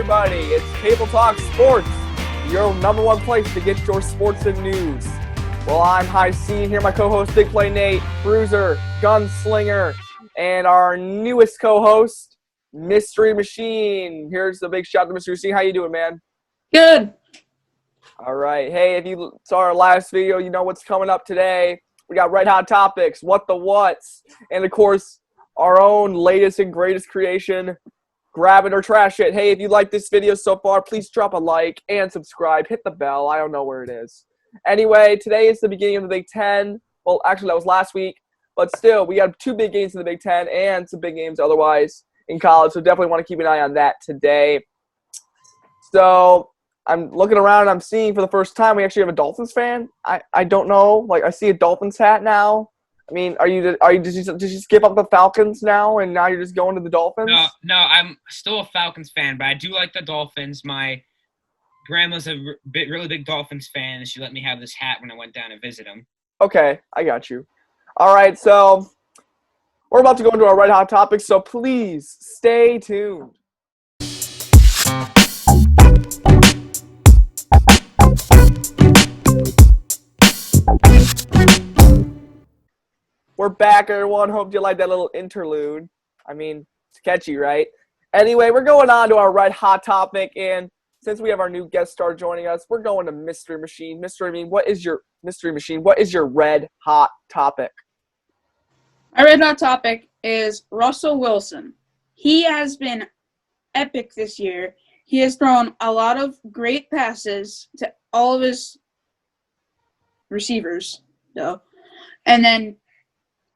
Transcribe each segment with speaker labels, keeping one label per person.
Speaker 1: everybody? It's Cable Talk Sports, your number one place to get your sports and news. Well, I'm High C, and here my co-host Big Play Nate, Bruiser, Gunslinger, and our newest co-host, Mystery Machine. Here's the big shout to Mystery Machine. How you doing, man?
Speaker 2: Good.
Speaker 1: All right. Hey, if you saw our last video, you know what's coming up today. We got Red Hot Topics, What the What's, and of course, our own latest and greatest creation, Grab It or Trash It. Hey, if you like this video so far, please drop a like and subscribe. Hit the bell. I don't know where it is. Anyway, today is the beginning of the Big Ten. Well, actually, that was last week. But still, we got two big games in the Big Ten and some big games otherwise in college. So definitely want to keep an eye on that today. So I'm looking around and I'm seeing for the first time we actually have a Dolphins fan. I don't know. Like, I see a Dolphins hat now. I mean, did you skip up the Falcons now, and now you're just going to the Dolphins?
Speaker 3: No, I'm still a Falcons fan, but I do like the Dolphins. My grandma's a really big Dolphins fan, and she let me have this hat when I went down to visit them.
Speaker 1: Okay, I got you. All right, so we're about to go into our Red Hot Topics, so please stay tuned. We're back, everyone. Hope you like that little interlude. I mean, it's catchy, right? Anyway, we're going on to our Red Hot Topic, and since we have our new guest star joining us, we're going to Mystery Machine. Mystery Machine, what is your Red Hot Topic?
Speaker 2: My Red Hot Topic is Russell Wilson. He has been epic this year. He has thrown a lot of great passes to all of his receivers, though. And then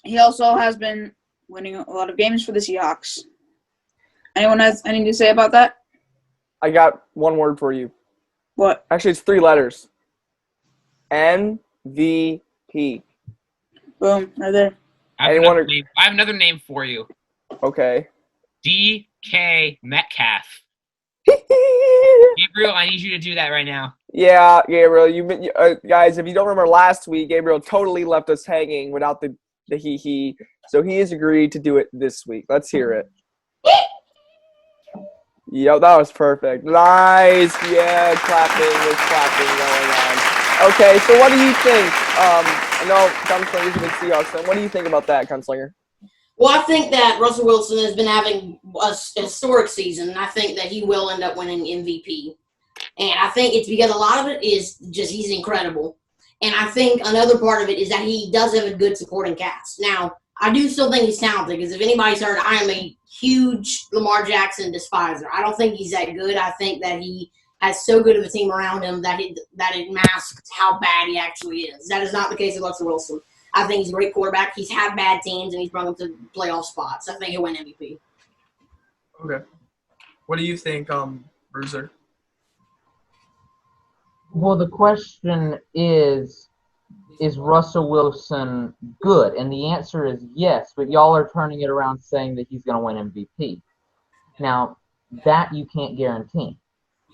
Speaker 2: he also has been winning a lot of games for the Seahawks. Anyone has anything to say about that?
Speaker 1: I got one word for you.
Speaker 2: What?
Speaker 1: Actually, it's 3 letters. MVP.
Speaker 2: Boom, right there.
Speaker 3: I have another name for you.
Speaker 1: Okay.
Speaker 3: DK Metcalf. Gabriel, I need you to do that right now.
Speaker 1: Yeah, Gabriel. Guys, if you don't remember last week, Gabriel totally left us hanging without the he. So he has agreed to do it this week. Let's hear it. Yep, that was perfect. Nice. Yeah, clapping going on. Okay, so what do you think? I know Gunslinger's a big Seahawks fan. What do you think about that, Gunslinger?
Speaker 4: Well, I think that Russell Wilson has been having a historic season, and I think that he will end up winning MVP. And I think it's because a lot of it is just he's incredible. And I think another part of it is that he does have a good supporting cast. Now, I do still think he's talented because if anybody's heard, I am a huge Lamar Jackson despiser. I don't think he's that good. I think that he has so good of a team around him that it masks how bad he actually is. That is not the case with Russell Wilson. I think he's a great quarterback. He's had bad teams, and he's brought them to playoff spots. I think he'll win MVP.
Speaker 1: Okay. What do you think, Bruiser?
Speaker 5: Well, the question is Russell Wilson good? And the answer is yes, but y'all are turning it around saying that he's going to win MVP. Now, that you can't guarantee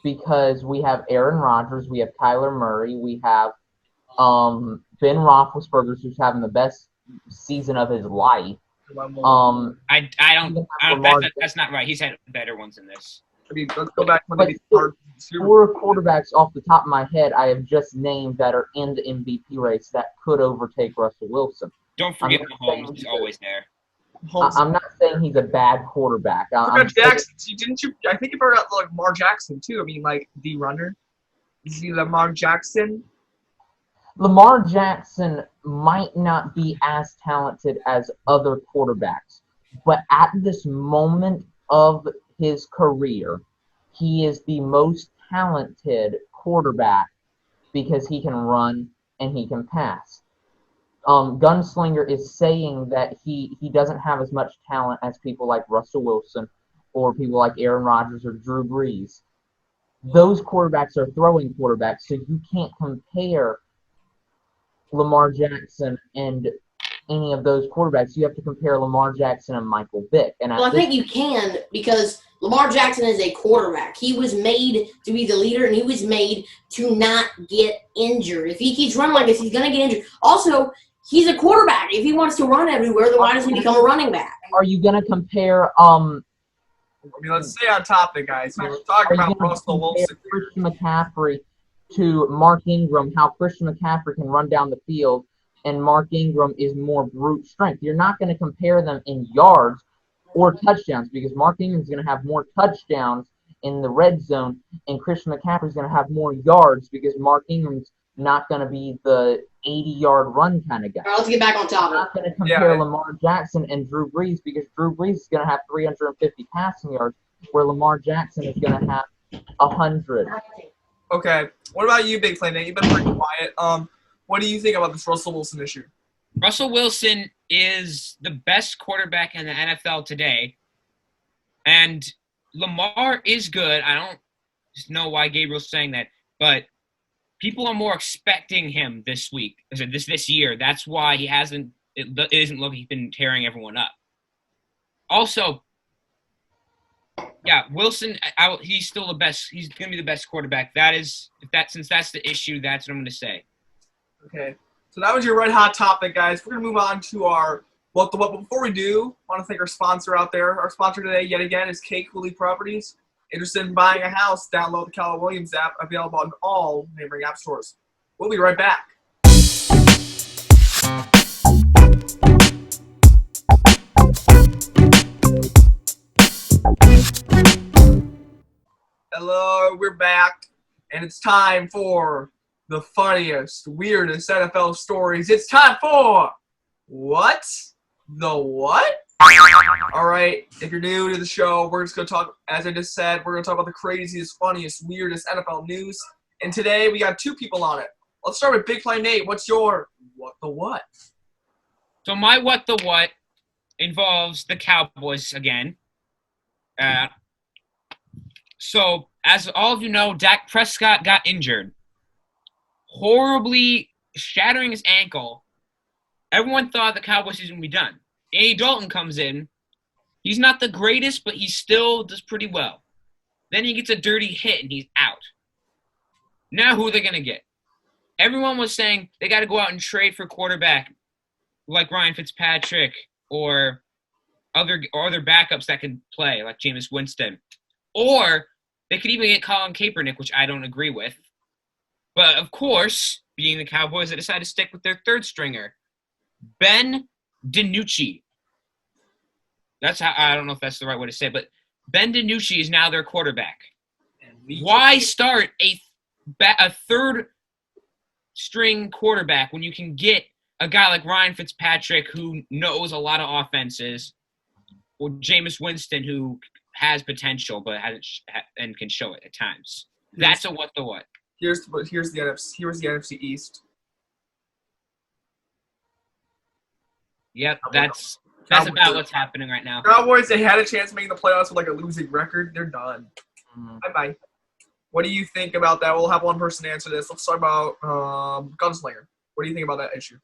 Speaker 5: because we have Aaron Rodgers, we have Kyler Murray, we have Ben Roethlisberger, who's having the best season of his life.
Speaker 3: That's not right. He's had better ones than this.
Speaker 1: I mean, let's go back to one of these
Speaker 5: four quarterbacks off the top of my head I have just named that are in the MVP race that could overtake Russell Wilson.
Speaker 3: Don't forget Mahomes. He's always there.
Speaker 5: I'm not saying he's a bad quarterback.
Speaker 1: Jackson, didn't you? I think you brought up Lamar Jackson too. I mean, like the runner. Is he Lamar Jackson?
Speaker 5: Lamar Jackson might not be as talented as other quarterbacks, but at this moment of his career, he is the most talented quarterback because he can run and he can pass. Gunslinger is saying that he doesn't have as much talent as people like Russell Wilson or people like Aaron Rodgers or Drew Brees. Those quarterbacks are throwing quarterbacks, so you can't compare Lamar Jackson and any of those quarterbacks. You have to compare Lamar Jackson and Michael Vick. And
Speaker 4: I think you can because Lamar Jackson is a quarterback. He was made to be the leader, and he was made to not get injured. If he keeps running like this, he's going to get injured. Also, he's a quarterback. If he wants to run everywhere, then why doesn't he become a running back?
Speaker 5: Are you going to compare
Speaker 1: I mean, let's stay on topic, guys. We're
Speaker 5: Are
Speaker 1: talking
Speaker 5: you
Speaker 1: about
Speaker 5: gonna
Speaker 1: Russell
Speaker 5: compare
Speaker 1: Wilson.
Speaker 5: Christian McCaffrey to Mark Ingram, how Christian McCaffrey can run down the field, and Mark Ingram is more brute strength. You're not going to compare them in yards or touchdowns because Mark Ingram's going to have more touchdowns in the red zone, and Christian McCaffrey's going to have more yards because Mark Ingram's not going to be the 80-yard run kind of guy.
Speaker 4: All right, let's get back on
Speaker 5: You're
Speaker 4: topic.
Speaker 5: not going to compare
Speaker 1: Yeah.
Speaker 5: Lamar Jackson and Drew Brees because Drew Brees is going to have 350 passing yards, where Lamar Jackson is going to have 100.
Speaker 1: Okay. What about you, Big Play Nate? You've been pretty quiet. What do you think about this Russell Wilson issue?
Speaker 3: Russell Wilson is the best quarterback in the NFL today. And Lamar is good. I don't just know why Gabriel's saying that, but people are more expecting him this week, this year. That's why he hasn't. It isn't looking. He's been tearing everyone up. Also, yeah, Wilson. He's still the best. He's gonna be the best quarterback. Since that's the issue. That's what I'm gonna say.
Speaker 1: Okay. So that was your red hot topic, guys. We're gonna move on to our what the what. But before we do, I want to thank our sponsor out there. Our sponsor today, yet again, is K Cooley Properties. Interested in buying a house? Download the Keller Williams app, available on all neighboring app stores. We'll be right back. Hello, we're back, and it's time for the funniest, weirdest NFL stories. It's time for What the What? All right, if you're new to the show, we're just going to talk, as I just said, we're going to talk about the craziest, funniest, weirdest NFL news. And today we got two people on it. Let's start with Big Play Nate. What's your What the What?
Speaker 3: So my what the what involves the Cowboys again. So as all of you know, Dak Prescott got injured, horribly shattering his ankle. Everyone thought the Cowboys season would be done. Andy Dalton comes in. He's not the greatest, but he still does pretty well. Then he gets a dirty hit, and he's out. Now who are they going to get? Everyone was saying they got to go out and trade for quarterback like Ryan Fitzpatrick or other backups that can play, like Jameis Winston. Or they could even get Colin Kaepernick, which I don't agree with. But, of course, being the Cowboys, they decided to stick with their third stringer, Ben DiNucci. That's how, I don't know if that's the right way to say it, but Ben DiNucci is now their quarterback. Why start a third-string quarterback when you can get a guy like Ryan Fitzpatrick who knows a lot of offenses, or Jameis Winston who has potential but hasn't and can show it at times? That's a what the what.
Speaker 1: Here's the NFC East.
Speaker 3: Yep, that's about what's happening right now.
Speaker 1: Cowboys, they had a chance of making the playoffs with like a losing record. They're done. Bye-bye. What do you think about that? We'll have one person answer this. Let's talk about Gunslinger. What do you think about that issue?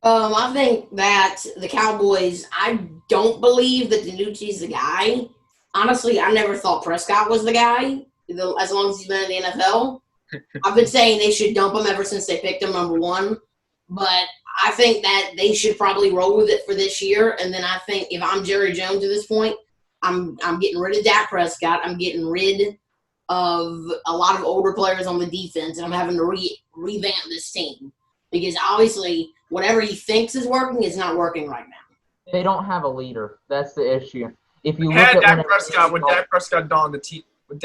Speaker 4: I think that the Cowboys, I don't believe that DiNucci's the guy. Honestly, I never thought Prescott was the guy, as long as he's been in the NFL. I've been saying they should dump him ever since they picked him number one. But I think that they should probably roll with it for this year. And then I think if I'm Jerry Jones at this point, I'm getting rid of Dak Prescott. I'm getting rid of a lot of older players on the defense, and I'm having to revamp this team. Because obviously, whatever he thinks is working is not working right now.
Speaker 5: They don't have a leader. That's the issue. If you look
Speaker 1: Had
Speaker 5: at
Speaker 1: Dak Prescott, when Dak Prescott gone, the team is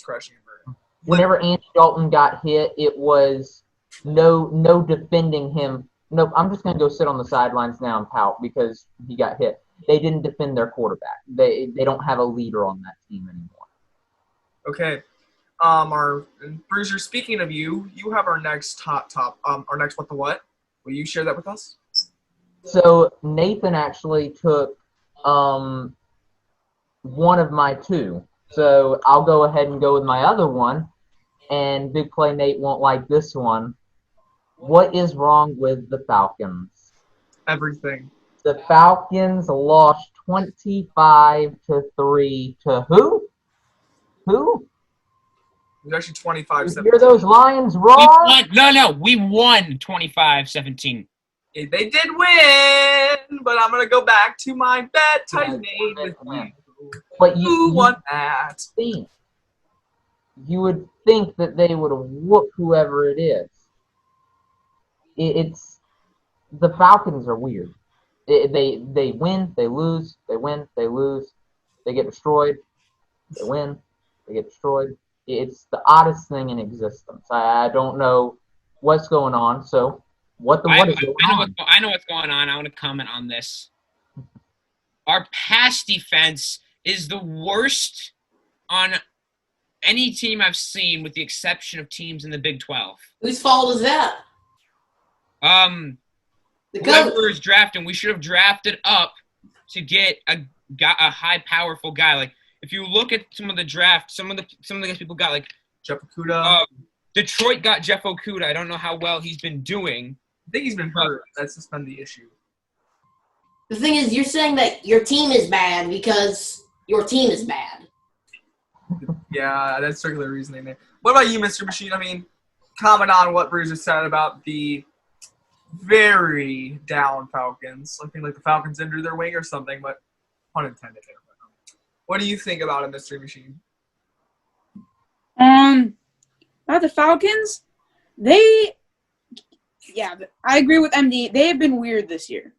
Speaker 1: crashing and burning.
Speaker 5: whenever Andy Dalton got hit, it was no defending him. Nope, I'm just going to go sit on the sidelines now and pout because he got hit. They didn't defend their quarterback. They don't have a leader on that team anymore.
Speaker 1: Okay. Our Bruiser, speaking of you have our next our next what the what? Will you share that with us?
Speaker 5: So Nathan actually took one of my two. So I'll go ahead and go with my other one. And Big Play Nate won't like this one. What is wrong with the Falcons?
Speaker 1: Everything.
Speaker 5: The Falcons lost 25-3 to who? Who?
Speaker 1: It was actually 25-17.
Speaker 5: You hear those Lions
Speaker 3: We
Speaker 5: roar?
Speaker 3: won, we won 25-17.
Speaker 1: They did win, but I'm going to go back to my bet. Titan 8 with me.
Speaker 5: But
Speaker 1: Who won that?
Speaker 5: you would think that they would whoop whoever it is. It's the Falcons are weird. They win, they lose, they win, they lose, they get destroyed, they win, they get destroyed. It's the oddest thing in existence. I don't know what's going on. So what is going on?
Speaker 3: I know what's going on. I want to comment on this. Our pass defense is the worst on any team I've seen, with the exception of teams in the Big 12.
Speaker 4: Whose fault is that? The
Speaker 3: Whoever
Speaker 4: coach.
Speaker 3: is drafting, we should have drafted up to get a high, powerful guy. Like, if you look at some of the draft, some of the guys people got, like
Speaker 1: Jeff Okudah.
Speaker 3: Detroit got Jeff Okudah. I don't know how well he's been doing.
Speaker 1: I think he's been hurt. That's just been the issue.
Speaker 4: The thing is, you're saying that your team is bad because your team is bad.
Speaker 1: Yeah, that's circular reasoning there. What about you, Mr. Machine? I mean, comment on what Bruiser said about the very down Falcons. I think like the Falcons injured their wing or something, but pun intended there. What do you think about it, Mr. Machine?
Speaker 2: About the Falcons, I agree with MD. They have been weird this year.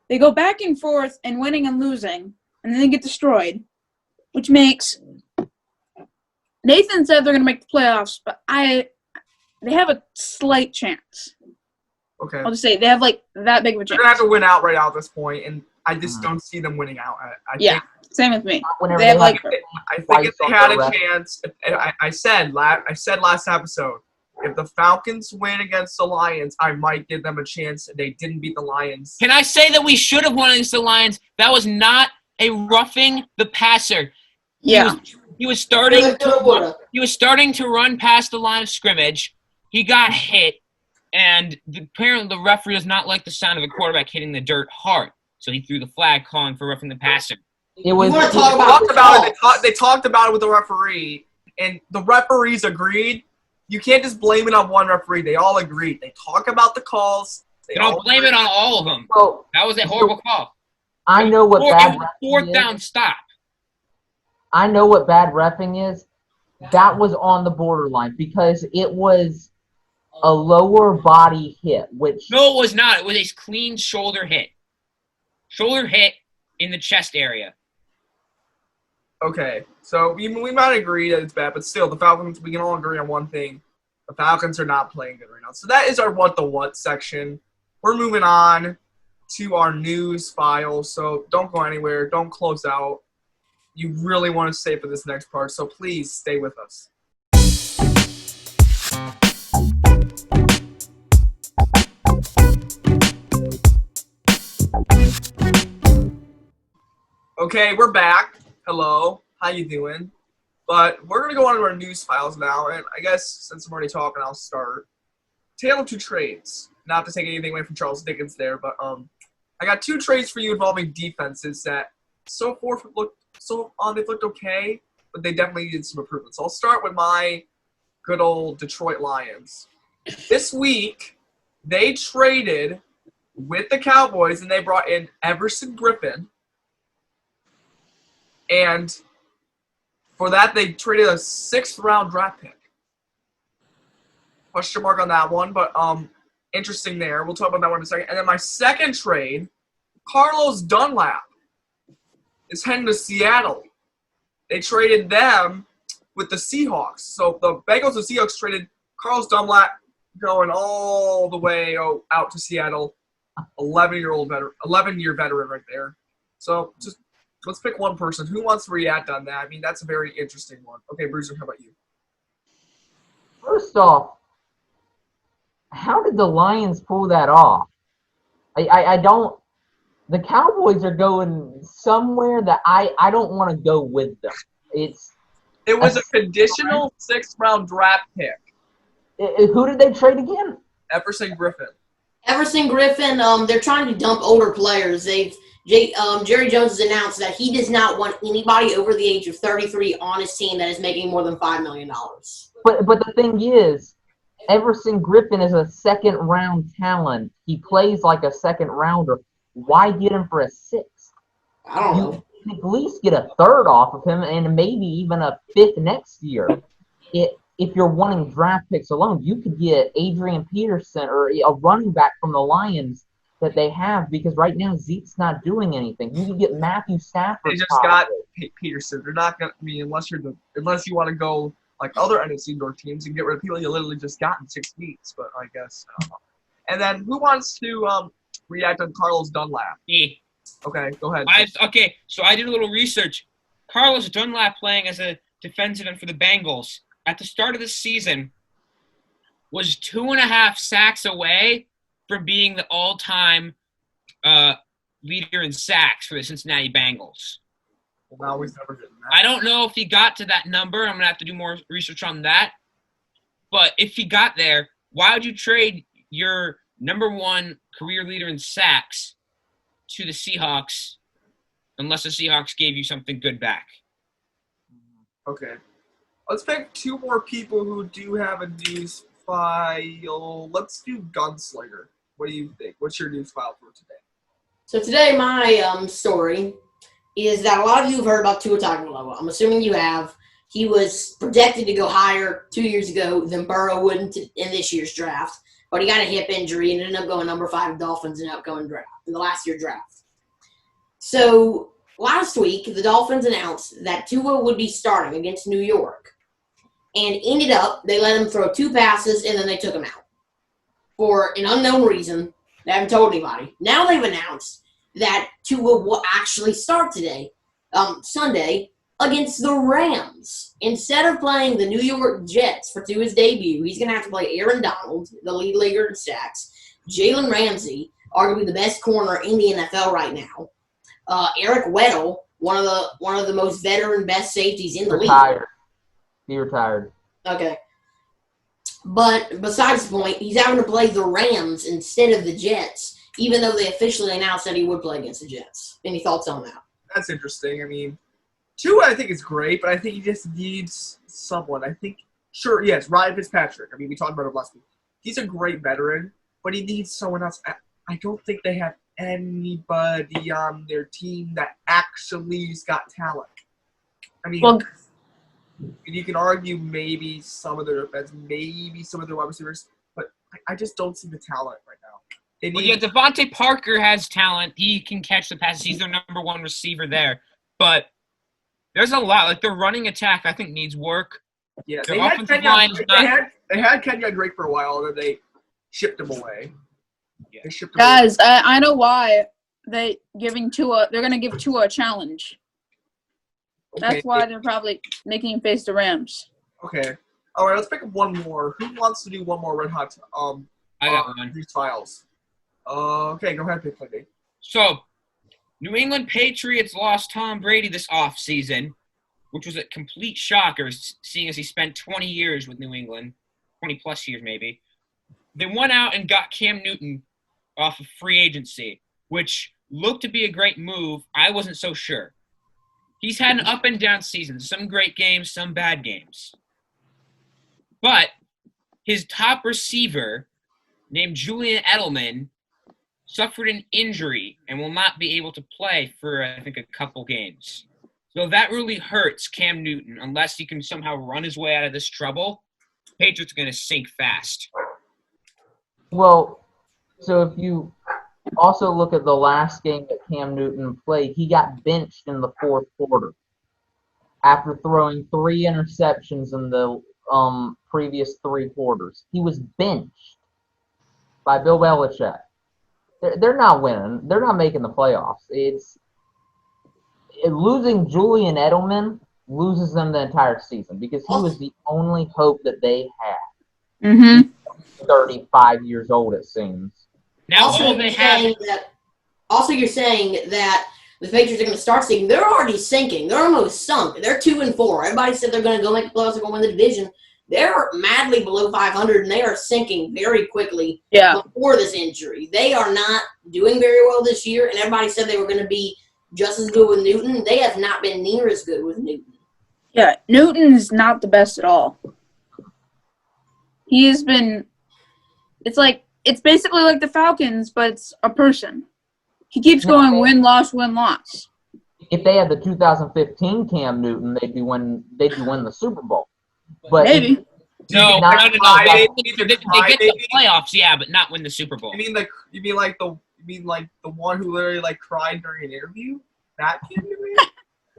Speaker 2: They go back and forth and winning and losing, and then they get destroyed, which makes Nathan said they're going to make the playoffs, but they have a slight chance.
Speaker 1: Okay.
Speaker 2: I'll just say they have like that big of a chance.
Speaker 1: They're going to have to win out right out at this point, and I just don't see them winning out. I think,
Speaker 2: same with me.
Speaker 5: Whenever
Speaker 2: They have like
Speaker 1: I think if they had a chance, I said last episode, if the Falcons win against the Lions, I might give them a chance. They didn't beat the Lions.
Speaker 3: Can I say that we should have won against the Lions? That was not a roughing the passer. He was starting to run past the line of scrimmage. He got hit, and apparently the referee does not like the sound of a quarterback hitting the dirt hard. So he threw the flag calling for roughing the passer.
Speaker 4: They talked
Speaker 1: about it with the referee, and the referees agreed. You can't just blame it on one referee. They all agreed. They talk about the calls.
Speaker 3: They don't blame it on all of them.
Speaker 5: Well,
Speaker 3: that was a horrible call.
Speaker 5: I know what bad reffing
Speaker 3: fourth down stop.
Speaker 5: I know what bad reffing is. That was on the borderline because it was a lower body hit, which
Speaker 3: No, it was not. It was a clean shoulder hit. Shoulder hit in the chest area.
Speaker 1: Okay, so we might agree that it's bad, but still, the Falcons, we can all agree on one thing. The Falcons are not playing good right now. So that is our What the What section. We're moving on to our news file, so don't go anywhere. Don't close out. You really want to stay for this next part, so please stay with us. Okay, we're back. Hello, how you doing? But we're going to go on to our news files now, and I guess since I'm already talking, I'll start. Tale of two trades. Not to take anything away from Charles Dickens there, but I got two trades for you involving defenses that they've looked okay, but they definitely needed some improvements. So I'll start with my good old Detroit Lions. This week, they traded with the Cowboys, and they brought in Everson Griffin. And for that, they traded a 6th-round draft pick. Question mark on that one, but interesting there. We'll talk about that one in a second. And then my second trade, Carlos Dunlap is heading to Seattle. They traded them with the Seahawks. So the Bengals and Seahawks traded Carlos Dunlap going all the way out to Seattle. 11-year veteran right there. So just let's pick one person. Who wants to react on that? I mean, that's a very interesting one. Okay, Bruiser, how about you?
Speaker 5: First off, how did the Lions pull that off? I don't – the Cowboys are going somewhere that I don't want to go with them. It
Speaker 1: was a conditional 6th-round draft pick.
Speaker 5: Who did they trade again?
Speaker 1: Everson Griffin.
Speaker 4: Everson Griffin, they're trying to dump older players. Jerry Jones has announced that he does not want anybody over the age of 33 on his team that is making more than $5 million.
Speaker 5: But the thing is, Everson Griffin is a 2nd-round talent. He plays like a 2nd-rounder. Why get him for a 6th?
Speaker 4: I don't know.
Speaker 5: can at least get a third off of him and maybe even a fifth next year. If you're wanting draft picks alone, you could get Adrian Peterson or a running back from the Lions that they have, because right now Zeke's not doing anything. You can get Matthew Stafford.
Speaker 1: They just got Peterson. They're not gonna. I mean, unless you want to go like other NFC North teams and get rid of people you literally just got in 6 weeks. But I guess I don't know. And then who wants to react on Carlos Dunlap?
Speaker 3: Me.
Speaker 1: Okay, go ahead.
Speaker 3: Okay, so I did a little research. Carlos Dunlap, playing as a defensive end for the Bengals at the start of the season, was 2.5 sacks away from being the all-time leader in sacks for the Cincinnati Bengals.
Speaker 1: Well, now he's never getting that.
Speaker 3: I don't know if he got to that number. I'm going to have to do more research on that. But if he got there, why would you trade your number one career leader in sacks to the Seahawks unless the Seahawks gave you something good back?
Speaker 1: Okay. Let's pick 2 more people who do have a news file. Let's do Gunslinger. What do you think? What's your news file for today?
Speaker 4: So today my story is that a lot of you have heard about Tua Tagovailoa. I'm assuming you have. He was projected to go higher 2 years ago than Burrow would in this year's draft, but he got a hip injury and ended up going number 5 Dolphins in the last year draft. So last week, the Dolphins announced that Tua would be starting against New York. And ended up, they let him throw 2 passes, and then they took him out. For an unknown reason. They haven't told anybody. Now they've announced that Tua will actually start today, Sunday, against the Rams. Instead of playing the New York Jets for Tua's debut, he's going to have to play Aaron Donald, the lead leader in sacks, Jalen Ramsey, arguably the best corner in the NFL right now, Eric Weddle, one of the most veteran best safeties in the league.
Speaker 5: He retired.
Speaker 4: Okay. But besides the point, he's having to play the Rams instead of the Jets, even though they officially announced that he would play against the Jets. Any thoughts on that?
Speaker 1: That's interesting. I mean, Tua, I think is great, but I think he just needs someone. I think, sure, yes, Ryan Fitzpatrick. I mean, we talked about him last week. He's a great veteran, but he needs someone else. I don't think they have anybody on their team that actually's got talent. I mean, you can argue maybe some of their defense, maybe some of their wide receivers, but I just don't see the talent right now.
Speaker 3: Yeah, Devontae Parker has talent. He can catch the passes. He's their number 1 receiver there. But there's a lot. Like, their running attack, I think, needs work.
Speaker 1: Yeah,
Speaker 3: Their offensive line is not.
Speaker 1: They had Kenyon Drake for a while, and then they shipped him away.
Speaker 3: Yeah.
Speaker 1: They shipped him
Speaker 2: Guys, I know why they're going to give Tua a challenge. That's
Speaker 1: Okay.
Speaker 2: why they're probably making him face the Rams.
Speaker 1: Okay. All right, let's pick up one more. Who wants to do one more Red Hot
Speaker 3: I got one.
Speaker 1: these files? Okay, go ahead, pick Monday.
Speaker 3: So, New England Patriots lost Tom Brady this offseason, which was a complete shocker, seeing as he spent 20 years with New England, 20-plus years maybe. They went out and got Cam Newton off of free agency, which looked to be a great move. I wasn't so sure. He's had an up-and-down season, some great games, some bad games. But his top receiver, named Julian Edelman, suffered an injury and will not be able to play for, I think, a couple games. So that really hurts Cam Newton. Unless he can somehow run his way out of this trouble, Patriots are going to sink fast.
Speaker 5: Well, so if you also look at the last game that Cam Newton played, he got benched in the 4th quarter after throwing 3 interceptions in the previous 3 quarters. He was benched by Bill Belichick. They're not winning. They're not making the playoffs. Losing Julian Edelman loses them the entire season because he was the only hope that they had.
Speaker 2: Mm-hmm.
Speaker 5: 35 years old, it seems.
Speaker 3: Now
Speaker 4: Also,
Speaker 3: all they have.
Speaker 4: you're saying that the Patriots are going to start sinking. They're already sinking. They're almost sunk. They're 2-4. Everybody said they're going to go make the playoffs. They're going to win the division. They're madly below 500, and they are sinking very quickly before this injury. They are not doing very well this year, and everybody said they were going to be just as good with Newton. They have not been near as good with Newton.
Speaker 2: Yeah, Newton is not the best at all. He has been – it's basically like the Falcons, but it's a person. He keeps going win-loss, win-loss.
Speaker 5: You if they had the 2015 Cam Newton, they'd be winning the Super Bowl. But
Speaker 2: Maybe.
Speaker 3: No,
Speaker 5: not-
Speaker 3: They get the playoffs, yeah, but not win the Super Bowl.
Speaker 1: You mean like the one who literally like cried during an interview? That Cam Newton?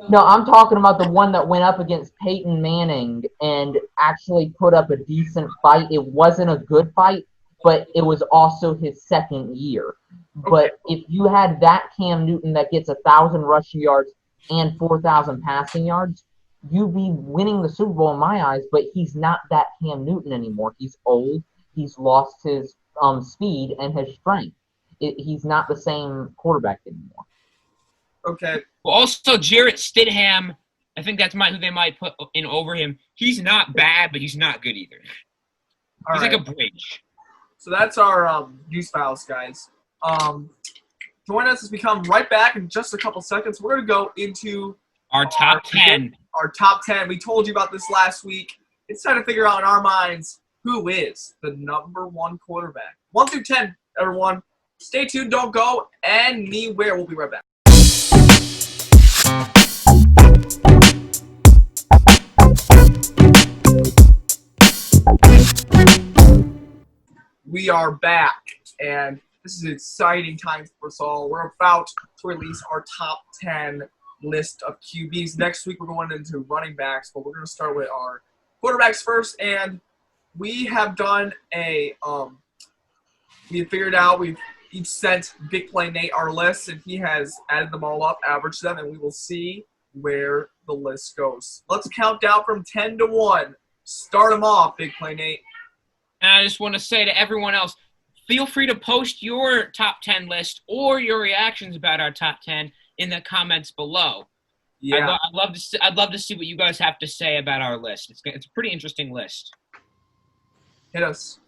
Speaker 5: No, I'm talking about the one that went up against Peyton Manning and actually put up a decent fight. It wasn't a good fight, but it was also his second year. But if you had that Cam Newton that gets 1,000 rushing yards and 4,000 passing yards, you'd be winning the Super Bowl in my eyes. But he's not that Cam Newton anymore. He's old. He's lost his speed and his strength. He's not the same quarterback anymore.
Speaker 1: Okay.
Speaker 3: Well, also, Jarrett Stidham, I think that's who they might put in over him. He's not bad, but he's not good either. He's like a bridge.
Speaker 1: So that's our news files, guys. Join us as we come right back in just a couple seconds. We're going to go into
Speaker 3: Our top 10.
Speaker 1: Our top 10. We told you about this last week. It's time to figure out in our minds who is the number one quarterback. 1 through 10, everyone. Stay tuned. Don't go anywhere. We'll be right back. We are back, and this is an exciting time for us all. We're about to release our top 10 list of QBs. Next week, we're going into running backs, but we're going to start with our quarterbacks first, and we have done we have figured out, we've each sent Big Play Nate our list, and he has added them all up, averaged them, and we will see where the list goes. Let's count down from 10 to 1. Start them off, Big Play Nate.
Speaker 3: And I just want to say to everyone else, feel free to post your top 10 list or your reactions about our top 10 in the comments below.
Speaker 1: Yeah.
Speaker 3: I'd love to see what you guys have to say about our list. It's a pretty interesting list.
Speaker 1: Hit us.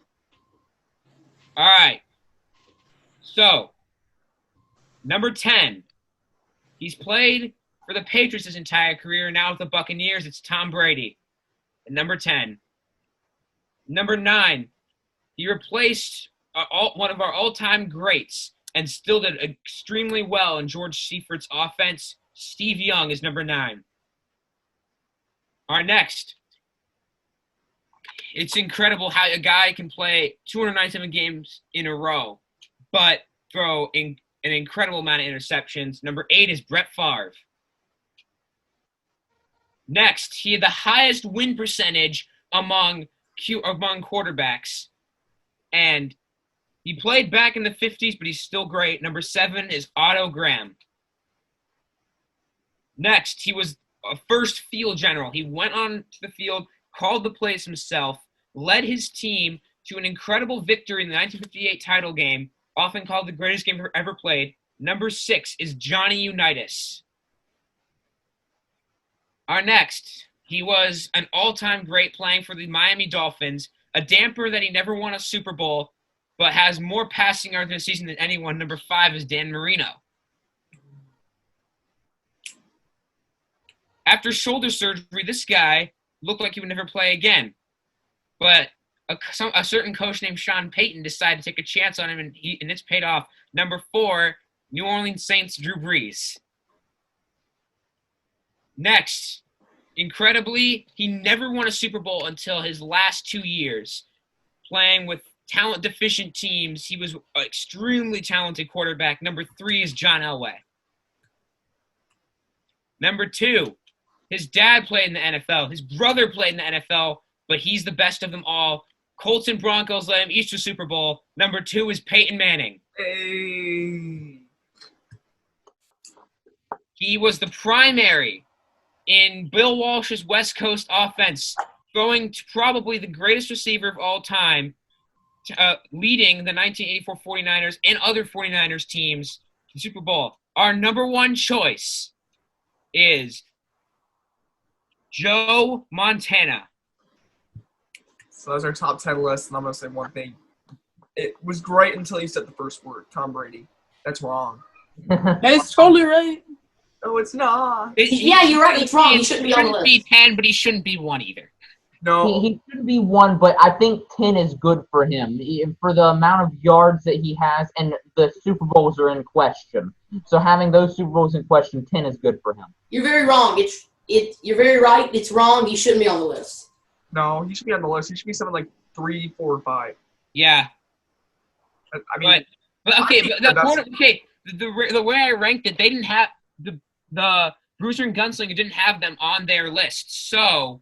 Speaker 3: All right. So, number 10. He's played for the Patriots his entire career. Now with the Buccaneers, it's Tom Brady. At number 10. Number 9. He replaced one of our all-time greats and still did extremely well in George Seifert's offense. Steve Young is number 9. Our next. It's incredible how a guy can play 297 games in a row, but throw an incredible amount of interceptions. Number 8 is Brett Favre. Next, he had the highest win percentage among quarterbacks, and he played back in the 50s, but he's still great. Number 7 is Otto Graham. Next, he was a first field general. He went on to the field, called the plays himself, led his team to an incredible victory in the 1958 title game, often called the greatest game ever played. Number 6 is Johnny Unitas. Our next, he was an all-time great playing for the Miami Dolphins, a damper that he never won a Super Bowl, but has more passing yards in a season than anyone. Number 5 is Dan Marino. After shoulder surgery, this guy looked like he would never play again. But a certain coach named Sean Payton decided to take a chance on him, and it's paid off. Number 4, New Orleans Saints, Drew Brees. Next, incredibly, he never won a Super Bowl until his last 2 years. Playing with talent-deficient teams, he was an extremely talented quarterback. Number 3 is John Elway. Number 2, his dad played in the NFL. His brother played in the NFL, but he's the best of them all. Colts and Broncos led him each to Super Bowl. Number 2 is Peyton Manning.
Speaker 1: Hey.
Speaker 3: He was the primary in Bill Walsh's West Coast offense, throwing to probably the greatest receiver of all time, leading the 1984 49ers and other 49ers teams to the Super Bowl. Our number 1 choice is Joe Montana.
Speaker 1: So that's our top 10 list, and I'm going to say one thing. It was great until you said the first word, Tom Brady. That's wrong.
Speaker 2: That's totally right.
Speaker 1: No, it's not.
Speaker 4: Yeah, you're right. It's wrong. He shouldn't be on the list.
Speaker 3: He shouldn't be 10, but he shouldn't be 1 either.
Speaker 1: No,
Speaker 5: He should be 1, but I think 10 is good for him for the amount of yards that he has, and the Super Bowls are in question. So having those Super Bowls in question, 10 is good for him.
Speaker 4: You're very wrong. You're very right. It's wrong. He shouldn't be on the list.
Speaker 1: no, he should be on the list. He should be something like 3, 4, or 5.
Speaker 3: Yeah.
Speaker 1: I mean,
Speaker 3: But okay,
Speaker 1: I think
Speaker 3: but
Speaker 1: that's-
Speaker 3: the way I ranked it, they didn't have the Bruiser and Gunslinger didn't have them on their list, so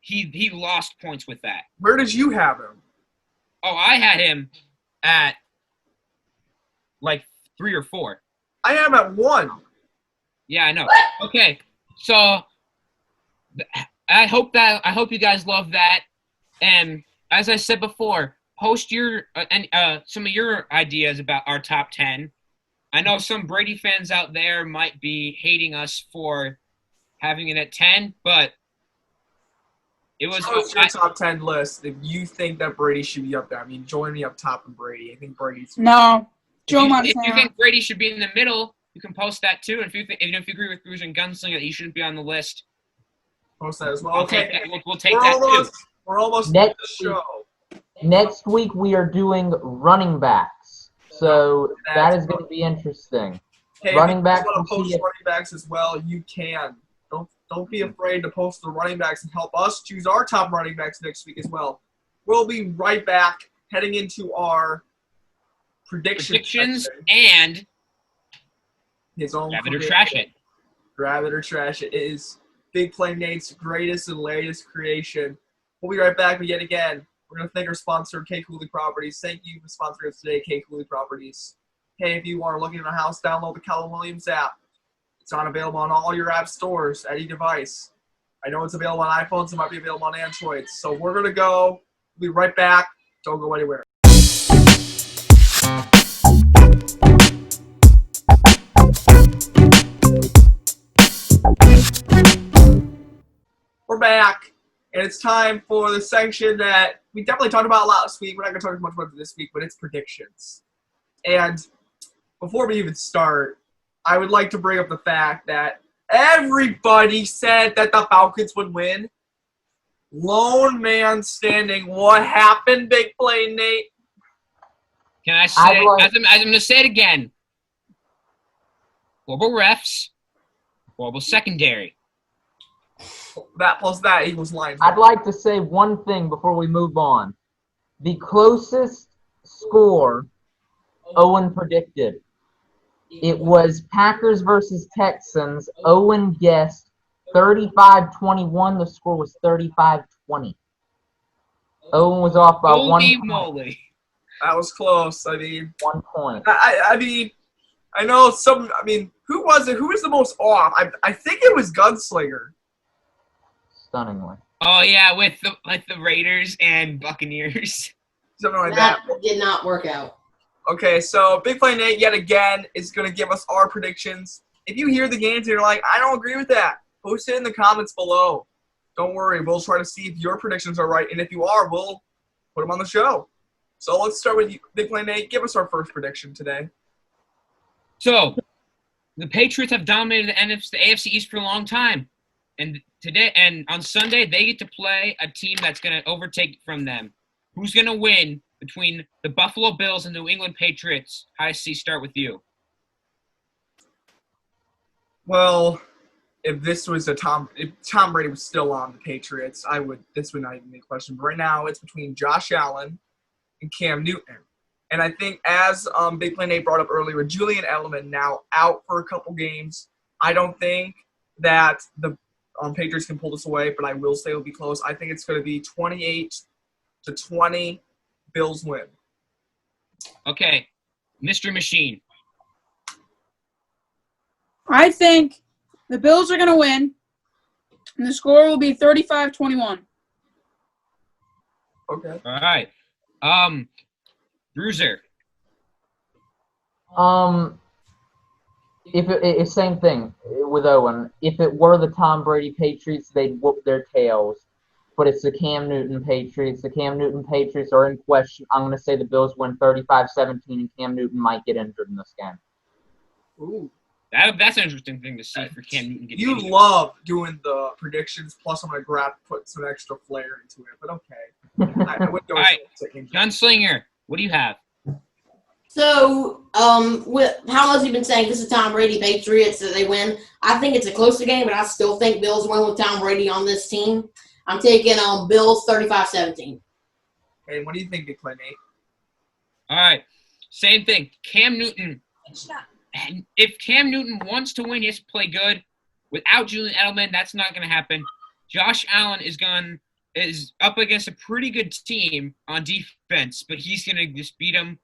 Speaker 3: he lost points with that.
Speaker 1: where did you have him?
Speaker 3: Oh, I had him at like 3 or 4.
Speaker 1: I am at 1.
Speaker 3: Yeah, I know. Okay, so I hope you guys love that, and as I said before, post your some of your ideas about our top 10. I know some Brady fans out there might be hating us for having it at 10, but it was
Speaker 1: Post your top 10 list if you think that Brady should be up there. I mean, join me up top in Brady. I think Brady's.
Speaker 2: No. Joe
Speaker 3: if you
Speaker 2: Montana.
Speaker 3: think Brady should be in the middle, you can post that too. And if you agree with Bruiser and Gunslinger that he shouldn't be on the list,
Speaker 1: Post that as well.
Speaker 3: we'll
Speaker 1: Okay,
Speaker 3: take that. We'll take that too.
Speaker 1: we're almost
Speaker 5: Next
Speaker 1: at the show.
Speaker 5: Next week we are doing running backs, so that is going to be interesting.
Speaker 1: Hey,
Speaker 5: Running
Speaker 1: if
Speaker 5: backs,
Speaker 1: you want to
Speaker 5: we'll
Speaker 1: post
Speaker 5: see if-
Speaker 1: running backs as well, you can. Don't be afraid to post the running backs and help us choose our top running backs next week as well. We'll be right back heading into our
Speaker 3: Predictions
Speaker 1: section.
Speaker 3: and
Speaker 1: His own
Speaker 3: grab it or
Speaker 1: prediction.
Speaker 3: trash it.
Speaker 1: Grab it or trash it. It is Big Play Nate's greatest and latest creation. We'll be right back, but yet again, we're going to thank our sponsor, K. Cooley Properties. Thank you for sponsoring us today, K. Cooley Properties. Hey, if you are looking at a house, download the Keller Williams app. It's not available on all your app stores, any device. I know it's available on iPhones. It might be available on Androids. So we're going to go. We'll be right back. Don't go anywhere. We're back, and it's time for the section that we definitely talked about last week. We're not going to talk as much about it this week, but it's predictions. And before we even start, I would like to bring up the fact that everybody said that the Falcons would win. Lone man standing. What happened, Big Play Nate?
Speaker 3: Can I say,
Speaker 5: I'd like-
Speaker 3: as I'm going to say it again, horrible refs, horrible secondary.
Speaker 1: That plus that equals Lions.
Speaker 5: I'd like to say one thing before we move on. The closest score Owen predicted. It was Packers versus Texans. Owen guessed 35-21. The score was 35-20. Owen was off by
Speaker 3: Holy
Speaker 5: 1 point.
Speaker 3: moly.
Speaker 1: That was close. I mean,
Speaker 5: 1 point.
Speaker 1: I mean, I know some. I mean, who was it? Who was the most off? I think it was Gunslinger.
Speaker 5: Stunningly.
Speaker 3: Oh, yeah, with the Raiders and Buccaneers.
Speaker 1: Something like that.
Speaker 4: That did not work out.
Speaker 1: Okay, so Big Play Nate yet again is going to give us our predictions. If you hear the games and you're like, I don't agree with that, post it in the comments below. Don't worry, we'll try to see if your predictions are right, and if you are, we'll put them on the show. So let's start with you, Big Play Nate. Give us our first prediction today.
Speaker 3: So, the Patriots have dominated the AFC East for a long time. And today and on Sunday, they get to play a team that's going to overtake from them. Who's going to win between the Buffalo Bills and New England Patriots? Hi, C, start with you.
Speaker 1: Well, if Tom Brady was still on the Patriots, this would not even be a question. But right now, it's between Josh Allen and Cam Newton. And I think as Big Play Nate brought up earlier, with Julian Edelman now out for a couple games, I don't think that the Patriots can pull this away, but I will say it'll be close. I think it's going to be 28-20, Bills win.
Speaker 3: Okay, Mr. Machine.
Speaker 2: I think the Bills are going to win, and the score will be 35-21.
Speaker 1: Okay.
Speaker 3: All right. Bruiser.
Speaker 5: It's same thing with Owen. If it were the Tom Brady Patriots, they'd whoop their tails. But it's the Cam Newton Patriots. The Cam Newton Patriots are in question. I'm going to say the Bills win 35-17, and Cam Newton might get injured in this game.
Speaker 1: Ooh.
Speaker 3: That's an interesting thing to see for Cam Newton getting
Speaker 1: You
Speaker 3: injured.
Speaker 1: love doing the predictions, plus I'm going to put some extra flair into it, but okay. I would go
Speaker 3: All right.
Speaker 1: to injury.
Speaker 3: Gunslinger, what do you have?
Speaker 4: So, with how has he been saying this is Tom Brady Patriots that they win? I think it's a closer game, but I still think Bills win with Tom Brady on this team. I'm taking Bills 35-17.
Speaker 1: Hey, what do you think, Big Play Nate?
Speaker 3: All right. Same thing. Cam Newton. If Cam Newton wants to win, he has to play good. Without Julian Edelman, that's not going to happen. Josh Allen is up against a pretty good team on defense, but he's going to just beat them.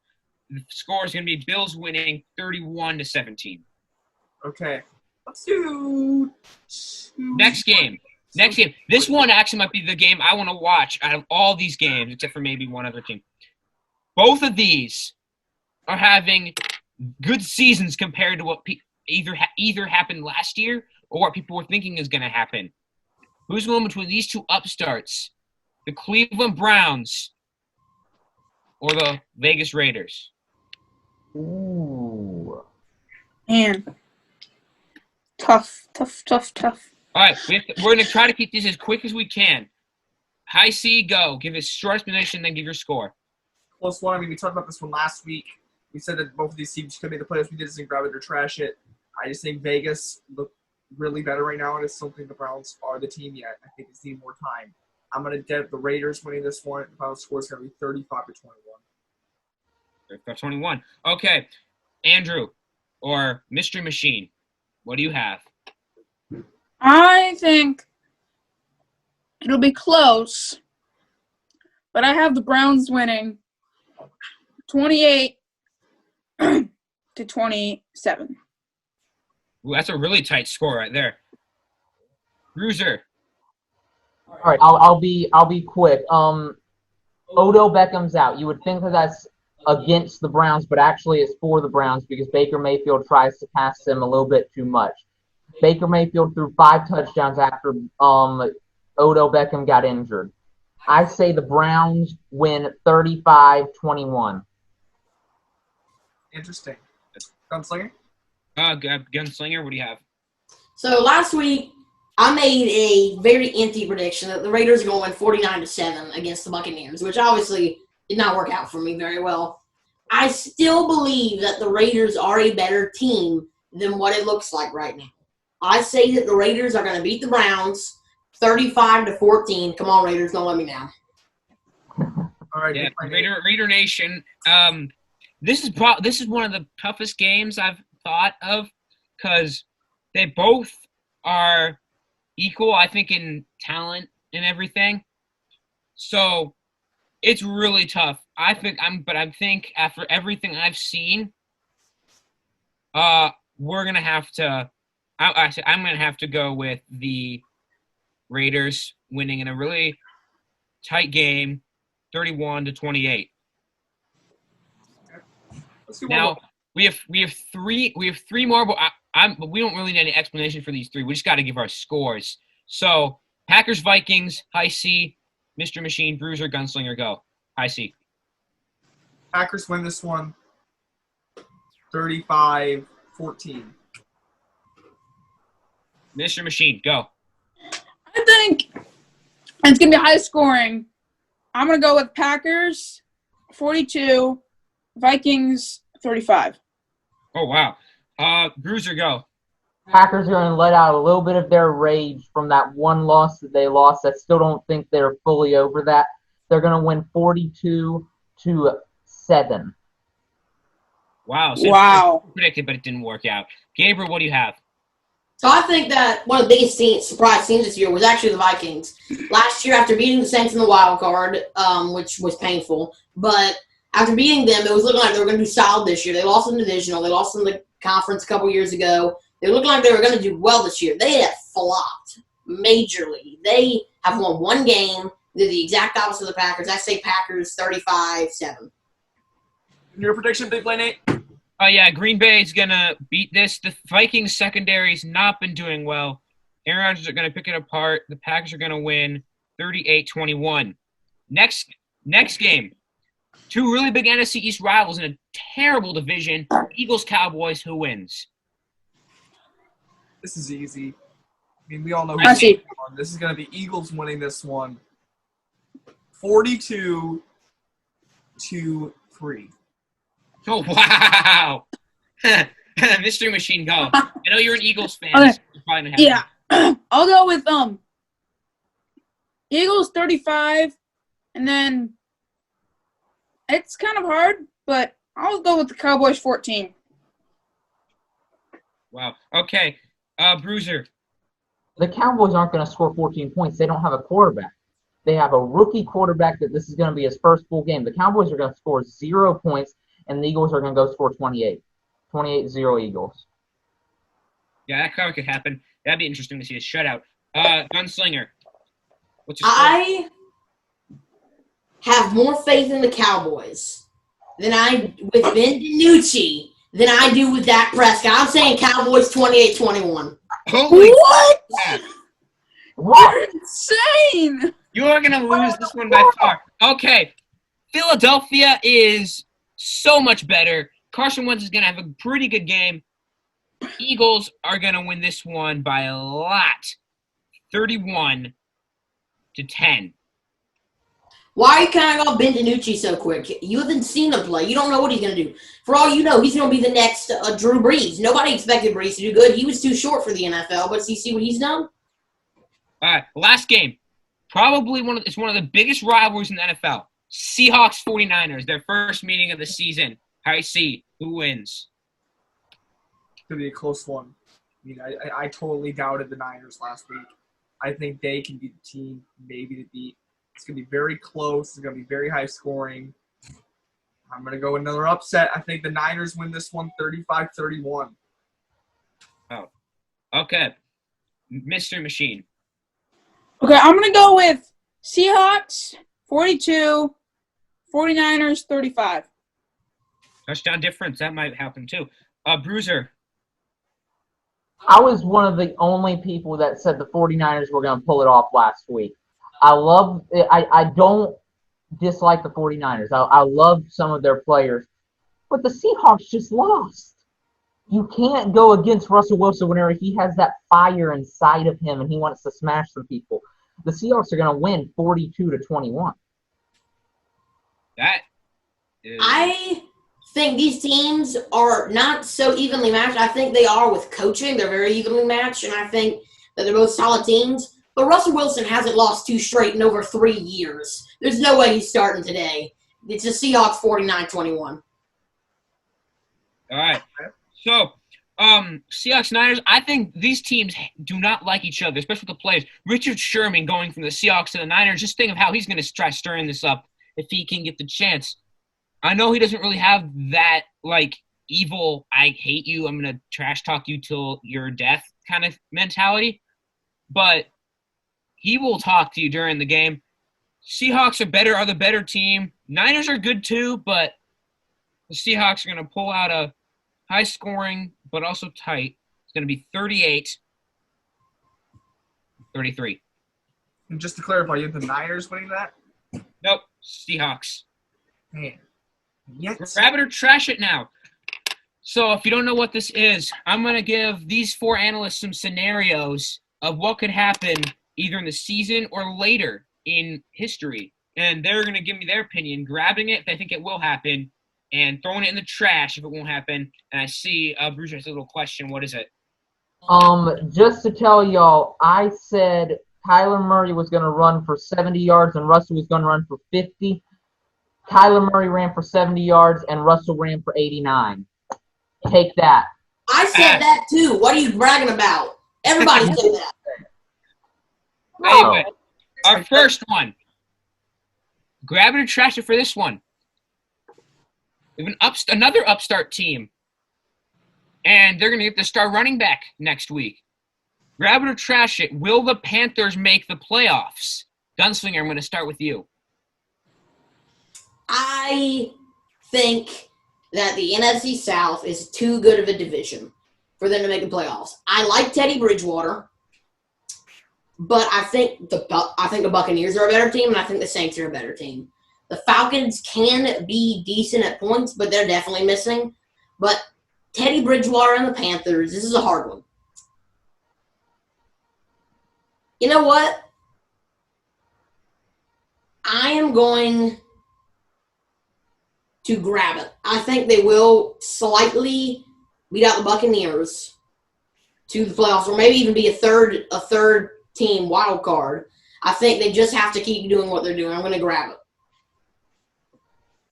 Speaker 3: The score is going to be Bills winning 31-17.
Speaker 1: Okay. Let's do
Speaker 3: Next game. This one actually might be the game I want to watch out of all these games, except for maybe one other team. Both of these are having good seasons compared to what either happened last year or what people were thinking is going to happen. Who's going between these two upstarts? The Cleveland Browns or the Vegas Raiders?
Speaker 5: Ooh.
Speaker 2: Man. Tough.
Speaker 3: All right, we're going to try to keep these as quick as we can. High C, go. Give us short explanation, then give your score.
Speaker 1: close one. I mean, we talked about this one last week. We said that both of these teams could make the playoffs. We didn't grab it or trash it. I just think Vegas look really better right now, and I still think the Browns are the team yet. I think they need more time. I'm going to get the Raiders winning this one. The final score is going to be 35-21.
Speaker 3: 21. Okay. Andrew, or Mystery Machine, what do you have?
Speaker 2: I think it'll be close, but I have the Browns winning 28 to 27.
Speaker 3: Ooh, that's a really tight score right there. Bruiser.
Speaker 5: All right, I'll be quick. Odell Beckham's out. You would think that that's against the Browns, but actually it's for the Browns because Baker Mayfield tries to pass them a little bit too much. Baker Mayfield threw 5 touchdowns after Odell Beckham got injured. I say the Browns win 35-21.
Speaker 1: Interesting. Gunslinger?
Speaker 3: Gunslinger, what do you have?
Speaker 4: So last week, I made a very empty prediction that the Raiders are going 49-7 against the Buccaneers, which obviously did not work out for me very well. I still believe that the Raiders are a better team than what it looks like right now. I say that the Raiders are going to beat the Browns 35-14. Come on, Raiders, don't let me down.
Speaker 1: All right.
Speaker 3: Yeah, Raider Nation. This is one of the toughest games I've thought of because they both are equal, I think, in talent and everything. So it's really tough. I think after everything I've seen, we're gonna have to. I'm gonna have to go with the Raiders winning in a really tight game, 31-28.
Speaker 1: Let's do
Speaker 3: Now
Speaker 1: one
Speaker 3: we have three more, but we don't really need any explanation for these three. We just got to give our scores. So Packers, Vikings, high C, Mr. Machine, Bruiser, Gunslinger, go. High C.
Speaker 1: Packers win this one 35-14.
Speaker 3: Mr. Machine, go.
Speaker 2: I think it's going to be high scoring. I'm going to go with Packers 42, Vikings 35.
Speaker 3: Oh wow. Bruiser, go.
Speaker 5: Packers are going to let out a little bit of their rage from that one loss that they lost. I still don't think they're fully over that. They're going to win 42-7.
Speaker 3: Wow. So
Speaker 2: Wow.
Speaker 3: Predicted, but it didn't work out. Gabriel, what do you have?
Speaker 4: So I think that one of the biggest surprise teams this year was actually the Vikings. Last year, after beating the Saints in the wild card, which was painful, but after beating them, it was looking like they were going to be solid this year. They lost in the divisional. They lost in the conference a couple years ago. They were looking like they were going to do well this year. They have flopped majorly. They have won one game. They're the exact opposite of the Packers. I say Packers 35-7.
Speaker 1: Your prediction, Big Play Nate?
Speaker 3: Oh yeah, Green Bay is gonna beat this. The Vikings secondary's not been doing well. Aaron Rodgers are gonna pick it apart. The Packers are gonna win 38-21. Next game. 2 really big NFC East rivals in a terrible division. Eagles, Cowboys, who wins?
Speaker 1: This is easy. I mean, we all know
Speaker 2: I
Speaker 1: who's
Speaker 2: see.
Speaker 1: won. This is going to be Eagles winning this one. 42-3.
Speaker 3: Oh, wow. Mystery Machine, go. I know you're an Eagles fan.
Speaker 2: Okay.
Speaker 3: So you're probably gonna have
Speaker 2: Yeah. I'll go with Eagles 35, and then it's kind of hard, but I'll go with the Cowboys 14.
Speaker 3: Wow. Okay. Bruiser.
Speaker 5: The Cowboys aren't going to score 14 points. They don't have a quarterback. They have a rookie quarterback that this is going to be his first full game. The Cowboys are going to score 0 points, and the Eagles are going to go score 28. 28-0 Eagles.
Speaker 3: Yeah, that probably could happen. That'd be interesting to see a shutout. Gunslinger. What's your score?
Speaker 4: I have more faith in the Cowboys with Ben DiNucci than I do with Dak Prescott. I'm saying Cowboys 28-21.
Speaker 3: Holy
Speaker 2: What?
Speaker 3: crap.
Speaker 5: What?
Speaker 2: You're insane!
Speaker 3: You are going to lose this one by far. Okay. Philadelphia is so much better. Carson Wentz is going to have a pretty good game. Eagles are going to win this one by a lot. 31-10.
Speaker 4: Why are you counting off Ben DiNucci so quick? You haven't seen him play. You don't know what he's going to do. For all you know, he's going to be the next Drew Brees. Nobody expected Brees to do good. He was too short for the NFL, but you see what he's done?
Speaker 3: All right, last game. Probably it's one of the biggest rivalries in the NFL. Seahawks 49ers, their first meeting of the season. I see. Who wins?
Speaker 1: It's going to be a close one. I mean, I totally doubted the Niners last week. I think they can be the team maybe to beat. It's going to be very close. It's going to be very high scoring. I'm going to go another upset. I think the Niners win this one 35-31.
Speaker 3: Oh, okay. Mystery Machine.
Speaker 2: Okay, I'm going to go with Seahawks 42, 49ers 35.
Speaker 3: Touchdown difference. That might happen too. Bruiser.
Speaker 5: I was one of the only people that said the 49ers were going to pull it off last week. I don't dislike the 49ers. I love some of their players. But the Seahawks just lost. You can't go against Russell Wilson whenever he has that fire inside of him and he wants to smash some people. The Seahawks are going to win 42-21.
Speaker 3: That is...
Speaker 4: I think these teams are not so evenly matched. I think they are with coaching. They're very evenly matched, and I think that they're both solid teams. But Russell Wilson hasn't lost 2 straight in over 3 years. There's no way he's starting today. It's the Seahawks 49-21.
Speaker 3: All right. So, Seahawks Niners, I think these teams do not like each other, especially the players. Richard Sherman going from the Seahawks to the Niners, just think of how he's going to try stirring this up if he can get the chance. I know he doesn't really have that, evil, I hate you, I'm going to trash talk you till your death kind of mentality, but he will talk to you during the game. Seahawks are the better team. Niners are good too, but the Seahawks are going to pull out a high scoring, but also tight. It's going to be 38-33.
Speaker 1: And just to clarify, you have the Niners winning that?
Speaker 3: Nope, Seahawks.
Speaker 1: Man. Yes.
Speaker 3: Grab it or trash it now. So if you don't know what this is, I'm going to give these 4 analysts some scenarios of what could happen either in the season or later in history. And they're going to give me their opinion, grabbing it if they think it will happen, and throwing it in the trash if it won't happen. And I see Bruiser has a little question. What is it?
Speaker 5: Just to tell y'all, I said Kyler Murray was going to run for 70 yards and Russell was going to run for 50. Kyler Murray ran for 70 yards and Russell ran for 89. Take that.
Speaker 4: I said that too. What are you bragging about? Everybody said that.
Speaker 3: Anyway, our first one. Grab it or trash it for this one. We have another upstart team. And they're going to get the star running back next week. Grab it or trash it. Will the Panthers make the playoffs? Gunslinger, I'm going to start with you.
Speaker 4: I think that the NFC South is too good of a division for them to make the playoffs. I like Teddy Bridgewater, but I think the Buccaneers are a better team, and I think the Saints are a better team. The Falcons can be decent at points, but they're definitely missing. But Teddy Bridgewater and the Panthers, this is a hard one. You know what? I am going to grab it. I think they will slightly beat out the Buccaneers to the playoffs, or maybe even be a third team wild card. I think they just have to keep doing what they're doing. I'm going to grab it.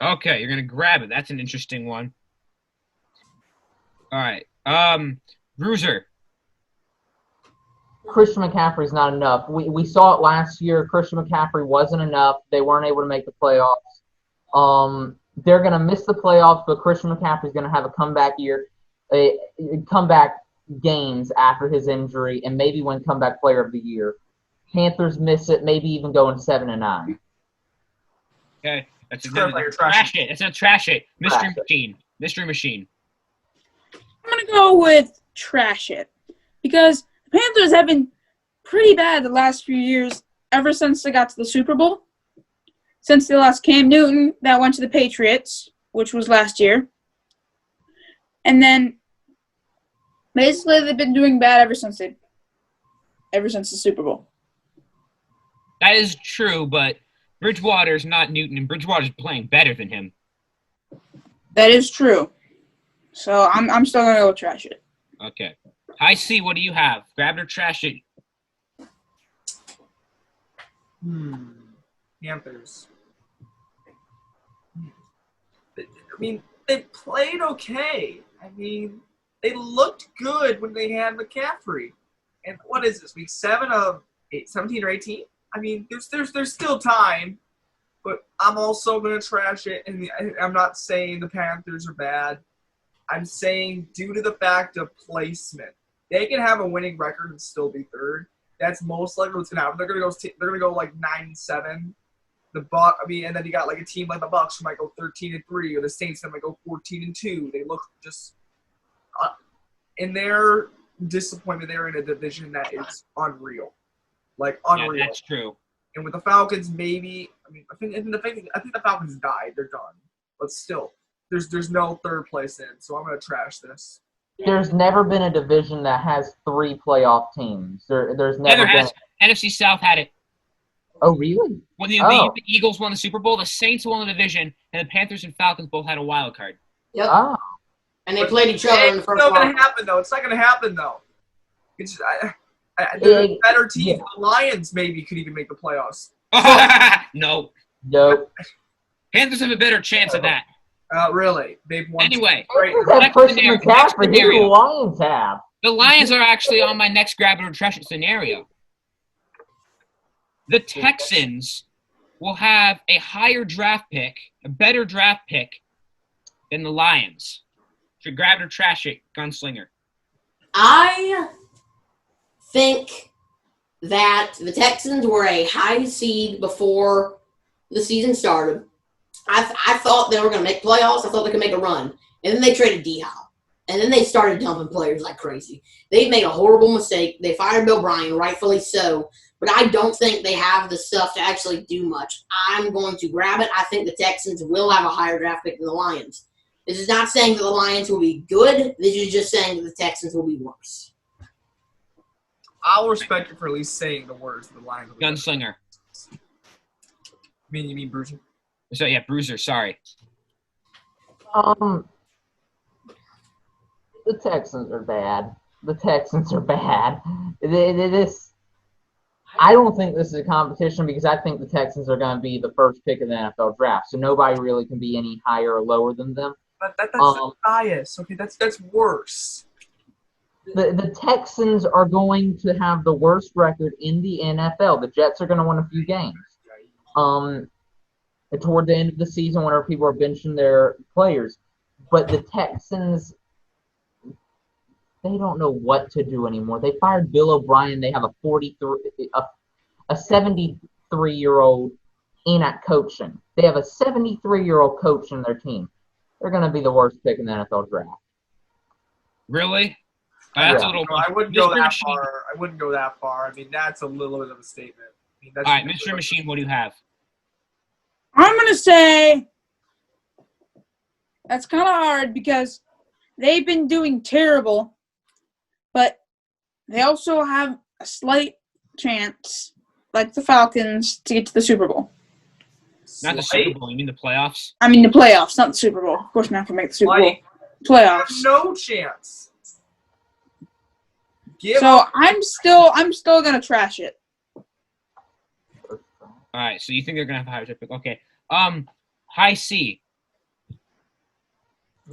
Speaker 3: Okay, you're gonna grab it. That's an interesting one. All right. Bruiser.
Speaker 5: Christian McCaffrey's not enough. We saw it last year. Christian McCaffrey wasn't enough. They weren't able to make the playoffs. They're going to miss the playoffs, but Christian McCaffrey's going to have a comeback year, comeback games after his injury, and maybe win comeback player of the year. Panthers miss it, maybe even going 7-9.
Speaker 3: Okay, that's a
Speaker 1: Trash
Speaker 3: it. It's a trash it.
Speaker 5: Trash it.
Speaker 3: Mystery machine.
Speaker 2: I'm going to go with trash it. Because the Panthers have been pretty bad the last few years, ever since they got to the Super Bowl. Since they lost Cam Newton, that went to the Patriots, which was last year. And then, basically, they've been doing bad ever since the Super Bowl.
Speaker 3: That is true, but Bridgewater's not Newton, and Bridgewater's playing better than him.
Speaker 2: That is true. So I'm still gonna go trash it.
Speaker 3: Okay. I see. What do you have? Grab it or trash it.
Speaker 1: Panthers. I mean, they played okay. I mean, they looked good when they had McCaffrey. And what is this, week 7 of 17 or 18? I mean, there's still time, but I'm also going to trash it. And I'm not saying the Panthers are bad. I'm saying due to the fact of placement, they can have a winning record and still be third. That's most likely what's going to happen. They're going to go like 9-7. And then you got like a team like the Bucks who might go 13-3, or the Saints that might go 14-2. They look just in their disappointment. They're in a division that is unreal, like unreal.
Speaker 3: Yeah, that's true.
Speaker 1: And with the Falcons, maybe I think the Falcons died. They're done. But still, there's no third place in. So I'm gonna trash this.
Speaker 5: There's never been a division that has 3 playoff teams. There's never been.
Speaker 3: NFC South had it.
Speaker 5: Oh, really?
Speaker 3: When the Eagles won the Super Bowl, the Saints won the division, and the Panthers and Falcons both had a wild card.
Speaker 4: Yep.
Speaker 5: Oh.
Speaker 4: And they played each other in the first round.
Speaker 1: It's not going to happen, though. It's not going to happen, though. It's the better team. Yeah. The Lions maybe could even make the playoffs.
Speaker 3: No.
Speaker 5: Nope.
Speaker 3: Panthers have a better chance of that.
Speaker 1: Really? They've won.
Speaker 3: Anyway.
Speaker 5: Christian McCaffrey. Who do the Lions have?
Speaker 3: The Lions are actually on my next grab it or trash it scenario. The Texans will have a higher draft pick, a better draft pick than the Lions. Should grab it or trash it, Gunslinger.
Speaker 4: I think that the Texans were a high seed before the season started. I thought they were going to make playoffs. I thought they could make a run. And then they traded D-Hop. And then they started dumping players like crazy. They made a horrible mistake. They fired Bill Bryan, rightfully so. But I don't think they have the stuff to actually do much. I'm going to grab it. I think the Texans will have a higher draft pick than the Lions. This is not saying that the Lions will be good. This is just saying that the Texans will be worse.
Speaker 1: I'll respect you for at least saying the words of the Lions.
Speaker 3: Gunslinger.
Speaker 1: You mean Bruiser?
Speaker 3: So, yeah, Bruiser, sorry.
Speaker 5: The Texans are bad. I don't think this is a competition because I think the Texans are going to be the first pick of the NFL draft. So nobody really can be any higher or lower than them.
Speaker 1: But that's bias. Okay, that's worse.
Speaker 5: The Texans are going to have the worst record in the NFL. The Jets are going to win a few games. Toward the end of the season, whenever people are benching their players. But the Texans, they don't know what to do anymore. They fired Bill O'Brien. They have a 73-year-old in at coaching. They have a 73-year-old coach in their team. They're going to be the worst pick in the NFL draft.
Speaker 3: Really? That's a little.
Speaker 1: I wouldn't go that far. I mean, that's a little bit of a statement.
Speaker 3: All right, Mr. Machine, what do you have?
Speaker 2: I'm going to say that's kind of hard because they've been doing terrible, but they also have a slight chance, like the Falcons, to get to the Super Bowl.
Speaker 3: Not the
Speaker 1: Slight?
Speaker 3: Super Bowl. You mean the playoffs?
Speaker 2: I mean the playoffs, not the Super Bowl. Of course, not gonna make the Super Bowl.
Speaker 1: Slight. Have
Speaker 2: Playoffs.
Speaker 1: no chance. Give
Speaker 2: So
Speaker 1: up.
Speaker 2: I'm still gonna trash it.
Speaker 3: All right. So you think they're gonna have a higher pick? Okay. High C.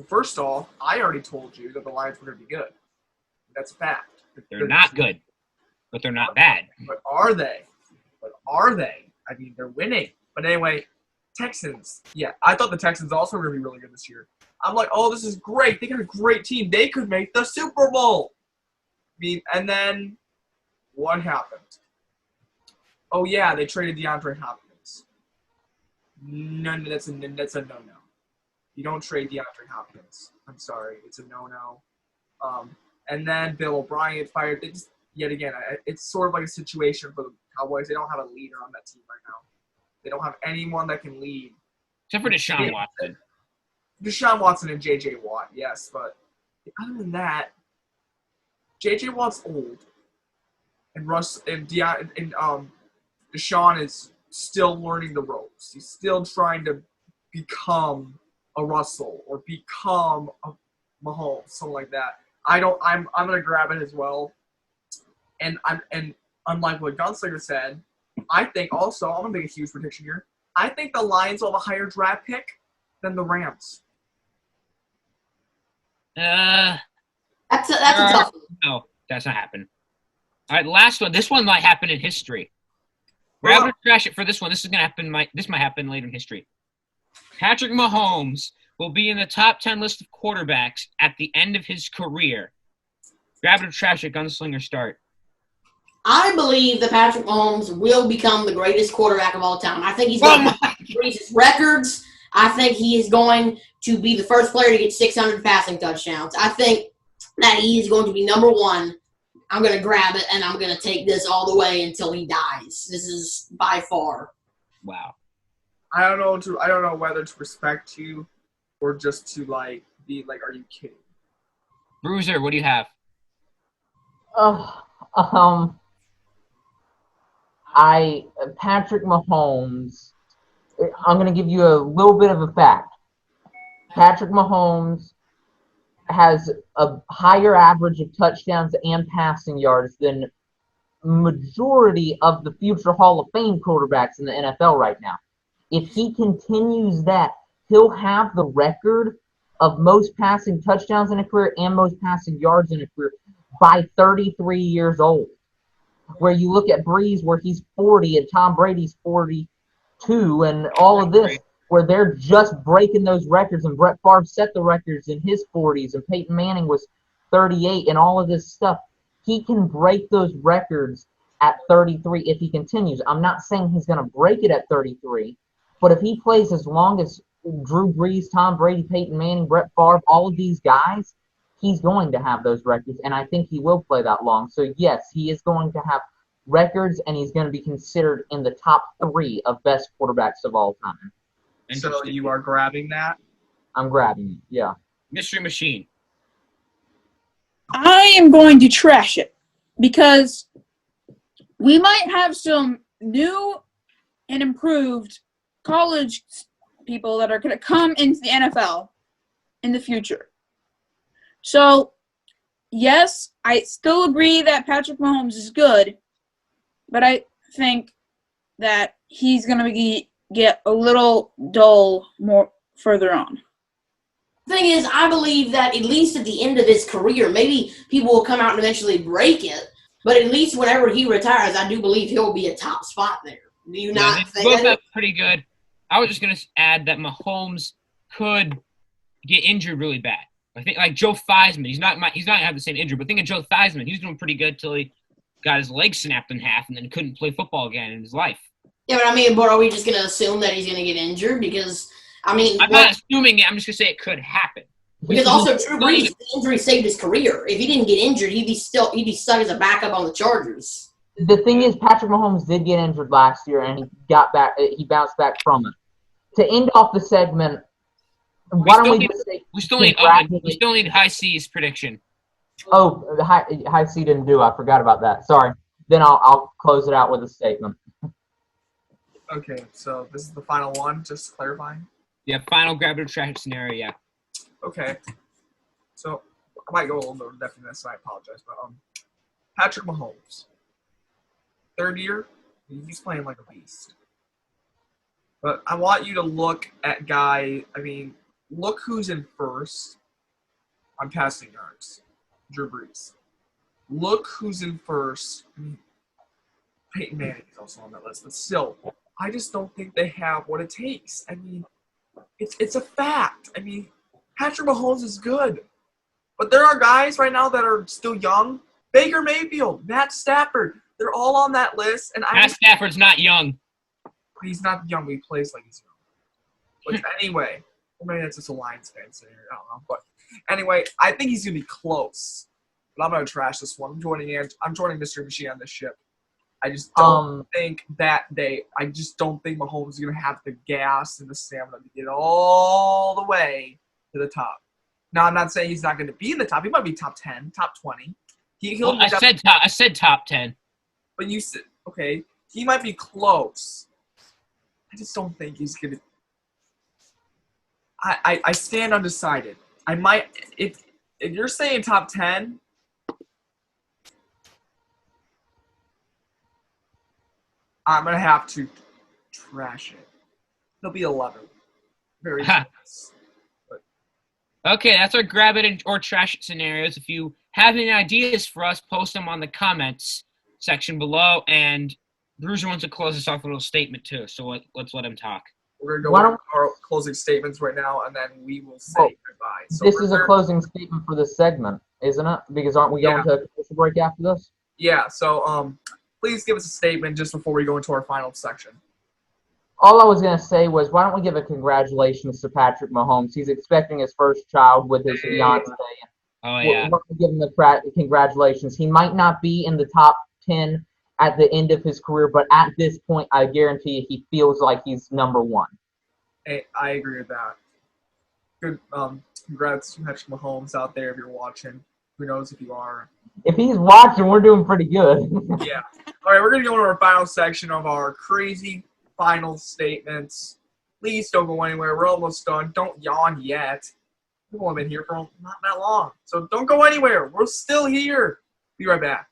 Speaker 1: First of all, I already told you that the Lions were going to be good. That's a fact.
Speaker 3: They're not good, but they're not bad.
Speaker 1: But are they? I mean, they're winning. But anyway, Texans. Yeah, I thought the Texans also were going to be really good this year. I'm like, oh, this is great. They got a great team. They could make the Super Bowl. I mean, and then what happened? Oh, yeah, they traded DeAndre Hopkins. No, that's a no-no. You don't trade DeAndre Hopkins. I'm sorry. It's a no-no. And then Bill O'Brien fired. Yet again, it's sort of like a situation for the Cowboys. They don't have a leader on that team right now. They don't have anyone that can lead.
Speaker 3: Except for Deshaun Watson.
Speaker 1: Deshaun Watson and J.J. Watt, yes. But other than that, J.J. Watt's old. And Deshaun is still learning the ropes. He's still trying to become a Russell or become a Mahomes, something like that. I'm gonna grab it as well. And unlike what Gunslinger said, I think also I'm gonna make a huge prediction here. I think the Lions will have a higher draft pick than the Rams.
Speaker 4: That's a tough one.
Speaker 3: No, that's not happening. All right, last one. This one might happen in history. We're going to trash it for this one. This is gonna happen. This might happen later in history. Patrick Mahomes will be in the top 10 list of quarterbacks at the end of his career. Grab it or trash it, Gunslinger start.
Speaker 4: I believe that Patrick Mahomes will become the greatest quarterback of all time. I think he's going to increase his records. I think he is going to be the first player to get 600 passing touchdowns. I think that he is going to be number one. I'm going to grab it, and I'm going to take this all the way until he dies. This is by far.
Speaker 3: Wow.
Speaker 1: I don't know whether to respect you or just to be like, are you kidding?
Speaker 3: Bruiser, what do you have?
Speaker 5: Patrick Mahomes, I'm going to give you a little bit of a fact. Patrick Mahomes has a higher average of touchdowns and passing yards than majority of the future Hall of Fame quarterbacks in the NFL right now. If he continues that, he'll have the record of most passing touchdowns in a career and most passing yards in a career by 33 years old. Where you look at Breeze where he's 40 and Tom Brady's 42 and all of this where they're just breaking those records, and Brett Favre set the records in his 40s and Peyton Manning was 38 and all of this stuff. He can break those records at 33 if he continues. I'm not saying he's going to break it at 33, but if he plays as long as Drew Brees, Tom Brady, Peyton Manning, Brett Favre, all of these guys, he's going to have those records, and I think he will play that long. So, yes, he is going to have records, and he's going to be considered in the top 3 of best quarterbacks of all time.
Speaker 1: So you are grabbing that?
Speaker 5: I'm grabbing it, yeah.
Speaker 3: Mystery Machine.
Speaker 2: I am going to trash it because we might have some new and improved college people that are going to come into the NFL in the future. So, yes, I still agree that Patrick Mahomes is good, but I think that he's going to get a little dull more further on.
Speaker 4: Thing is, I believe that at least at the end of his career, maybe people will come out and eventually break it, but at least whenever he retires, I do believe he'll be a top spot there. Do you not think
Speaker 3: both
Speaker 4: that?
Speaker 3: have pretty good. I was just going to add that Mahomes could get injured really bad. I think like Joe Theismann, he's not going to have the same injury, but think of Joe Theismann. He was doing pretty good till he got his leg snapped in half and then couldn't play football again in his life.
Speaker 4: Yeah, but are we just going to assume that he's going to get injured? Because,
Speaker 3: I'm not assuming it. I'm just going to say it could happen.
Speaker 4: Because also Drew Brees' injury saved his career. If he didn't get injured, he'd be stuck as a backup on the Chargers.
Speaker 5: The thing is, Patrick Mahomes did get injured last year, and he bounced back from it. To end off the segment,
Speaker 3: we still need High C's prediction.
Speaker 5: Oh, the high C didn't do. I forgot about that. Sorry. then I'll close it out with a statement.
Speaker 1: Okay, so this is the final one, just clarifying.
Speaker 3: Yeah, final grab it or trash it scenario, yeah.
Speaker 1: Okay. So I might go a little bit in depth in this, and I apologize, but Patrick Mahomes. Third year, he's playing like a beast. But I want you to look at look who's in first on passing yards. Drew Brees. Look who's in first. Peyton Manning is also on that list, but still, I just don't think they have what it takes. I mean, it's a fact. I mean, Patrick Mahomes is good. But there are guys right now that are still young. Baker Mayfield, Matt Stafford, they're all on that list. And
Speaker 3: Matt Stafford's not young.
Speaker 1: He's not young, but he plays like he's young. But anyway, maybe that's just a Lions fan saying it. I don't know. But anyway, I think he's going to be close. But I'm going to trash this one. I'm joining Mr. Machine on this ship. I just don't think Mahomes is going to have the gas and the stamina to get all the way to the top. Now, I'm not saying he's not going to be in the top. He might be top 10, top 20.
Speaker 3: I said top 10.
Speaker 1: But you said, okay, he might be close. I just don't think he's going to. I stand undecided. I might, if you're saying top 10, I'm going to have to trash it. He'll be 11. Very close.
Speaker 3: Okay, that's our grab it or trash it scenarios. If you have any ideas for us, post them on the comments section below. And Bruiser wants to close us off with a little statement too, so let's let him talk.
Speaker 1: We're going to go with our closing statements right now, and then we will say goodbye. So
Speaker 5: this is a closing statement for this segment, isn't it? Because aren't we going to a commercial break after this?
Speaker 1: Yeah, so please give us a statement just before we go into our final section.
Speaker 5: All I was going to say was, why don't we give a congratulations to Patrick Mahomes? He's expecting his first child with his fiancée.
Speaker 3: Oh, yeah.
Speaker 5: We're going to give him the congratulations. He might not be in the top 10 at the end of his career, but at this point, I guarantee you, he feels like he's number one.
Speaker 1: Hey, I agree with that. Good. Congrats to Patrick Mahomes out there if you're watching. Who knows if you are.
Speaker 5: If he's watching, we're doing pretty good.
Speaker 1: Yeah. All right, we're going to go into our final section of our crazy final statements. Please don't go anywhere. We're almost done. Don't yawn yet. We've only been here for not that long. So don't go anywhere. We're still here. Be right back.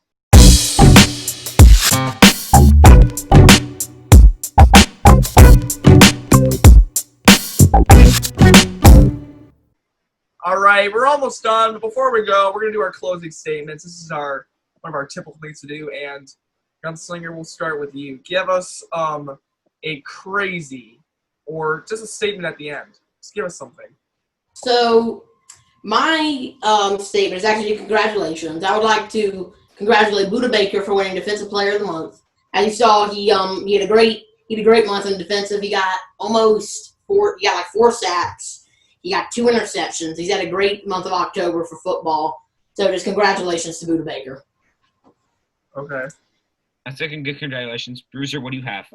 Speaker 1: All right, we're almost done. But before we go, we're going to do our closing statements. This is one of our typical things to do. And Gunslinger, we'll start with you. Give us a crazy or just a statement at the end. Just give us something.
Speaker 4: So my statement is actually congratulations. I would like to congratulate Buda Baker for winning Defensive Player of the Month. As you saw, he had a great month in defensive. He got like 4 sacks. He got 2 interceptions. He's had a great month of October for football. So just congratulations to Buda Baker.
Speaker 1: Okay.
Speaker 3: That's a good congratulations. Bruiser, what do you have?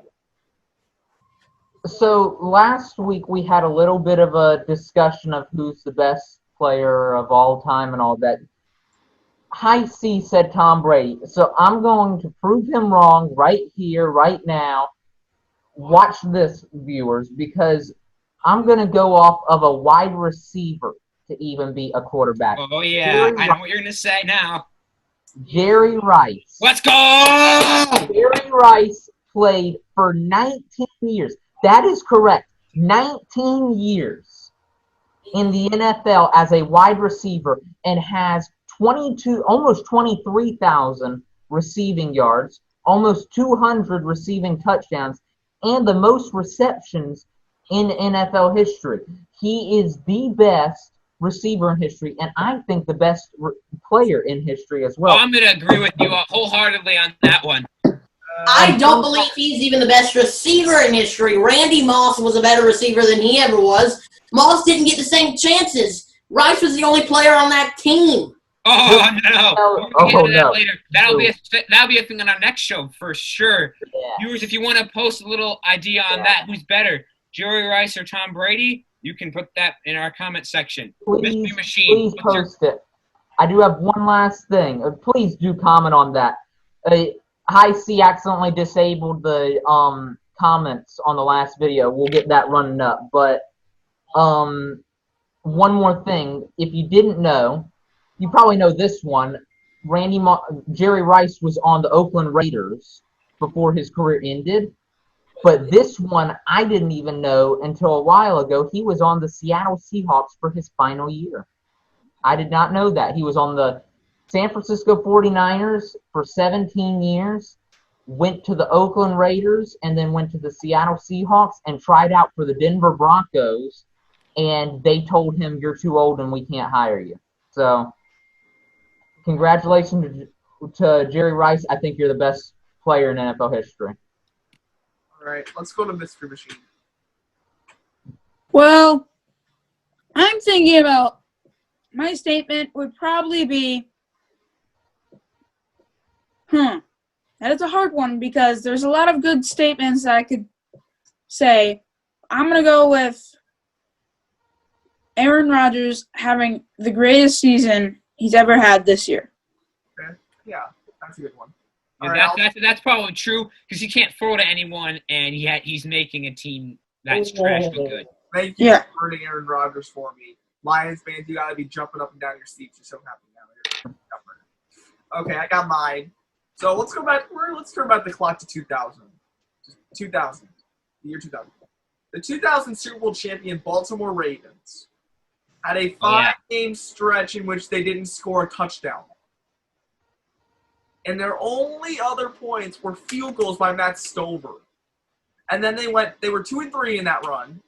Speaker 5: So last week we had a little bit of a discussion of who's the best player of all time and all that. High C said Tom Brady. So I'm going to prove him wrong right here, right now. Watch this, viewers, because I'm going to go off of a wide receiver to even be a quarterback.
Speaker 3: Oh, yeah. I know what you're going to say now.
Speaker 5: Jerry Rice.
Speaker 3: Let's go!
Speaker 5: Jerry Rice played for 19 years. That is correct. 19 years in the NFL as a wide receiver and has almost 23,000 receiving yards, almost 200 receiving touchdowns, and the most receptions in NFL history. He is the best receiver in history, and I think the best player in history as well.
Speaker 3: I'm going to agree with you wholeheartedly on that one.
Speaker 4: I don't believe he's even the best receiver in history. Randy Moss was a better receiver than he ever was. Moss didn't get the same chances. Rice was the only player on that team.
Speaker 3: Oh, no. We'll get into that later. That'll be a thing on our next show for sure.
Speaker 5: Yeah.
Speaker 3: Viewers, if you want to post a little idea on that, who's better, Jerry Rice or Tom Brady, you can put that in our comment section.
Speaker 5: Please,
Speaker 3: Mr. Machine,
Speaker 5: please post it. I do have one last thing. Please do comment on that. High C accidentally disabled the comments on the last video. We'll get that running up. But one more thing, if you didn't know, you probably know this one. Jerry Rice was on the Oakland Raiders before his career ended. But this one, I didn't even know until a while ago. He was on the Seattle Seahawks for his final year. I did not know that. He was on the San Francisco 49ers for 17 years, went to the Oakland Raiders, and then went to the Seattle Seahawks and tried out for the Denver Broncos, and they told him, "You're too old and we can't hire you." So, congratulations to Jerry Rice. I think you're the best player in NFL history.
Speaker 1: All right, let's go to Mystery Machine.
Speaker 2: Well, I'm thinking about my statement would probably be, that is a hard one because there's a lot of good statements that I could say. I'm going to go with Aaron Rodgers having the greatest season he's ever had this year.
Speaker 1: Okay. Yeah, that's a good one.
Speaker 3: Yeah, that's probably true because he can't throw to anyone, and he's making a team that's trash but good.
Speaker 1: Thank you for hurting Aaron Rodgers for me. Lions fans, you gotta be jumping up and down your seats. You're so happy now. Okay, I got mine. So let's go back. Let's turn back the clock to 2000. 2000, the year 2000. The 2000 Super Bowl champion Baltimore Ravens had a 5-game stretch in which they didn't score a touchdown. And their only other points were field goals by Matt Stover. And then they were 2-3 in that run.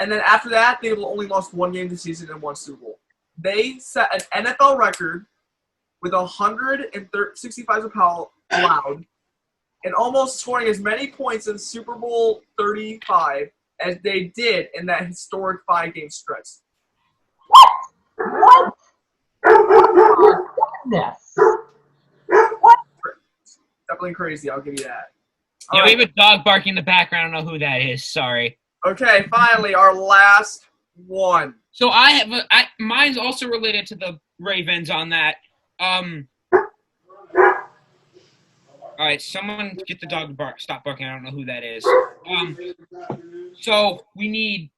Speaker 1: And then after that, they only lost 1 game this season and 1 Super Bowl. They set an NFL record with 165 allowed and almost scoring as many points in Super Bowl 35 as they did in that historic 5-game stretch.
Speaker 5: What? Oh, goodness. What?
Speaker 1: Definitely crazy, I'll give you that.
Speaker 3: Yeah, we have a dog barking in the background. I don't know who that is. Sorry.
Speaker 1: Okay, finally, our last one.
Speaker 3: So mine's also related to the Ravens on that. All right, someone get the dog to stop barking. I don't know who that is. So we need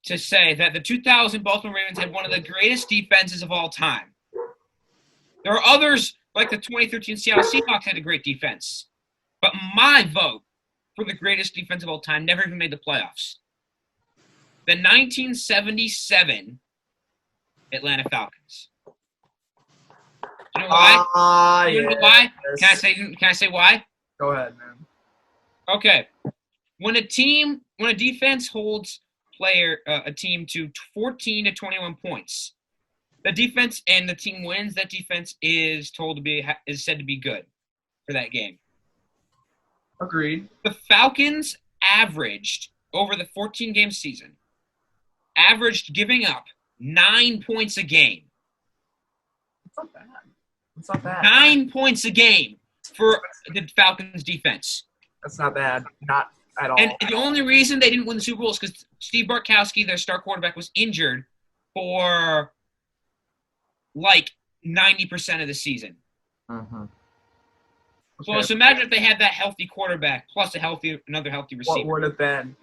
Speaker 3: to say that the 2000 Baltimore Ravens had one of the greatest defenses of all time. There are others, like the 2013 Seattle Seahawks had a great defense. But my vote for the greatest defense of all time never even made the playoffs. The 1977 Atlanta Falcons. Do you know why? You know why?
Speaker 1: Yes.
Speaker 3: Can I say why?
Speaker 1: Go ahead, man.
Speaker 3: Okay. When a defense holds a team to 14 to 21 points, the defense and the team wins, that defense is said to be good for that game.
Speaker 1: Agreed.
Speaker 3: The Falcons averaged, over the 14-game season, giving up 9 points a game.
Speaker 1: It's not bad.
Speaker 3: 9 points a game for the Falcons defense.
Speaker 1: That's not bad. Not at all.
Speaker 3: And the only reason they didn't win the Super Bowl is because Steve Bartkowski, their star quarterback, was injured for like 90% of the season.
Speaker 5: Mm-hmm.
Speaker 1: Okay.
Speaker 3: So imagine if they had that healthy quarterback plus another healthy receiver.
Speaker 1: What would have been?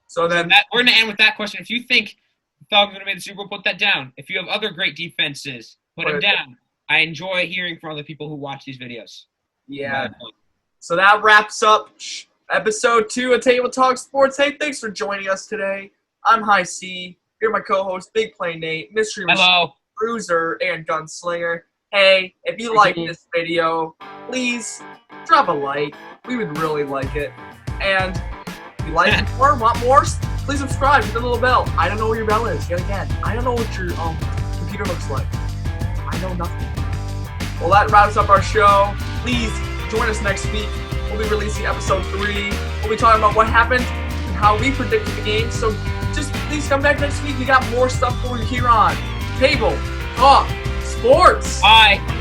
Speaker 1: So then
Speaker 3: We're going to end with that question. If you think the Falcons are going to make the Super Bowl, put that down. If you have other great defenses, put them down. I enjoy hearing from other people who watch these videos.
Speaker 1: Yeah. So that wraps up episode 2 of Table Talk Sports. Hey, thanks for joining us today. I'm High C. Here are my co-hosts, Big Play Nate, Mystery Machine, Bruiser, and Gunslinger. Hey, if you like this video, please drop a like. We would really like it. And if you like more, want more, please subscribe. Hit the little bell. I don't know where your bell is. Yet again, I don't know what your computer looks like. I know nothing. Well, that wraps up our show. Please join us next week. We'll be releasing episode 3. We'll be talking about what happened and how we predicted the game. So just please come back next week. We got more stuff for you here on Table Talk Sports.
Speaker 3: Bye.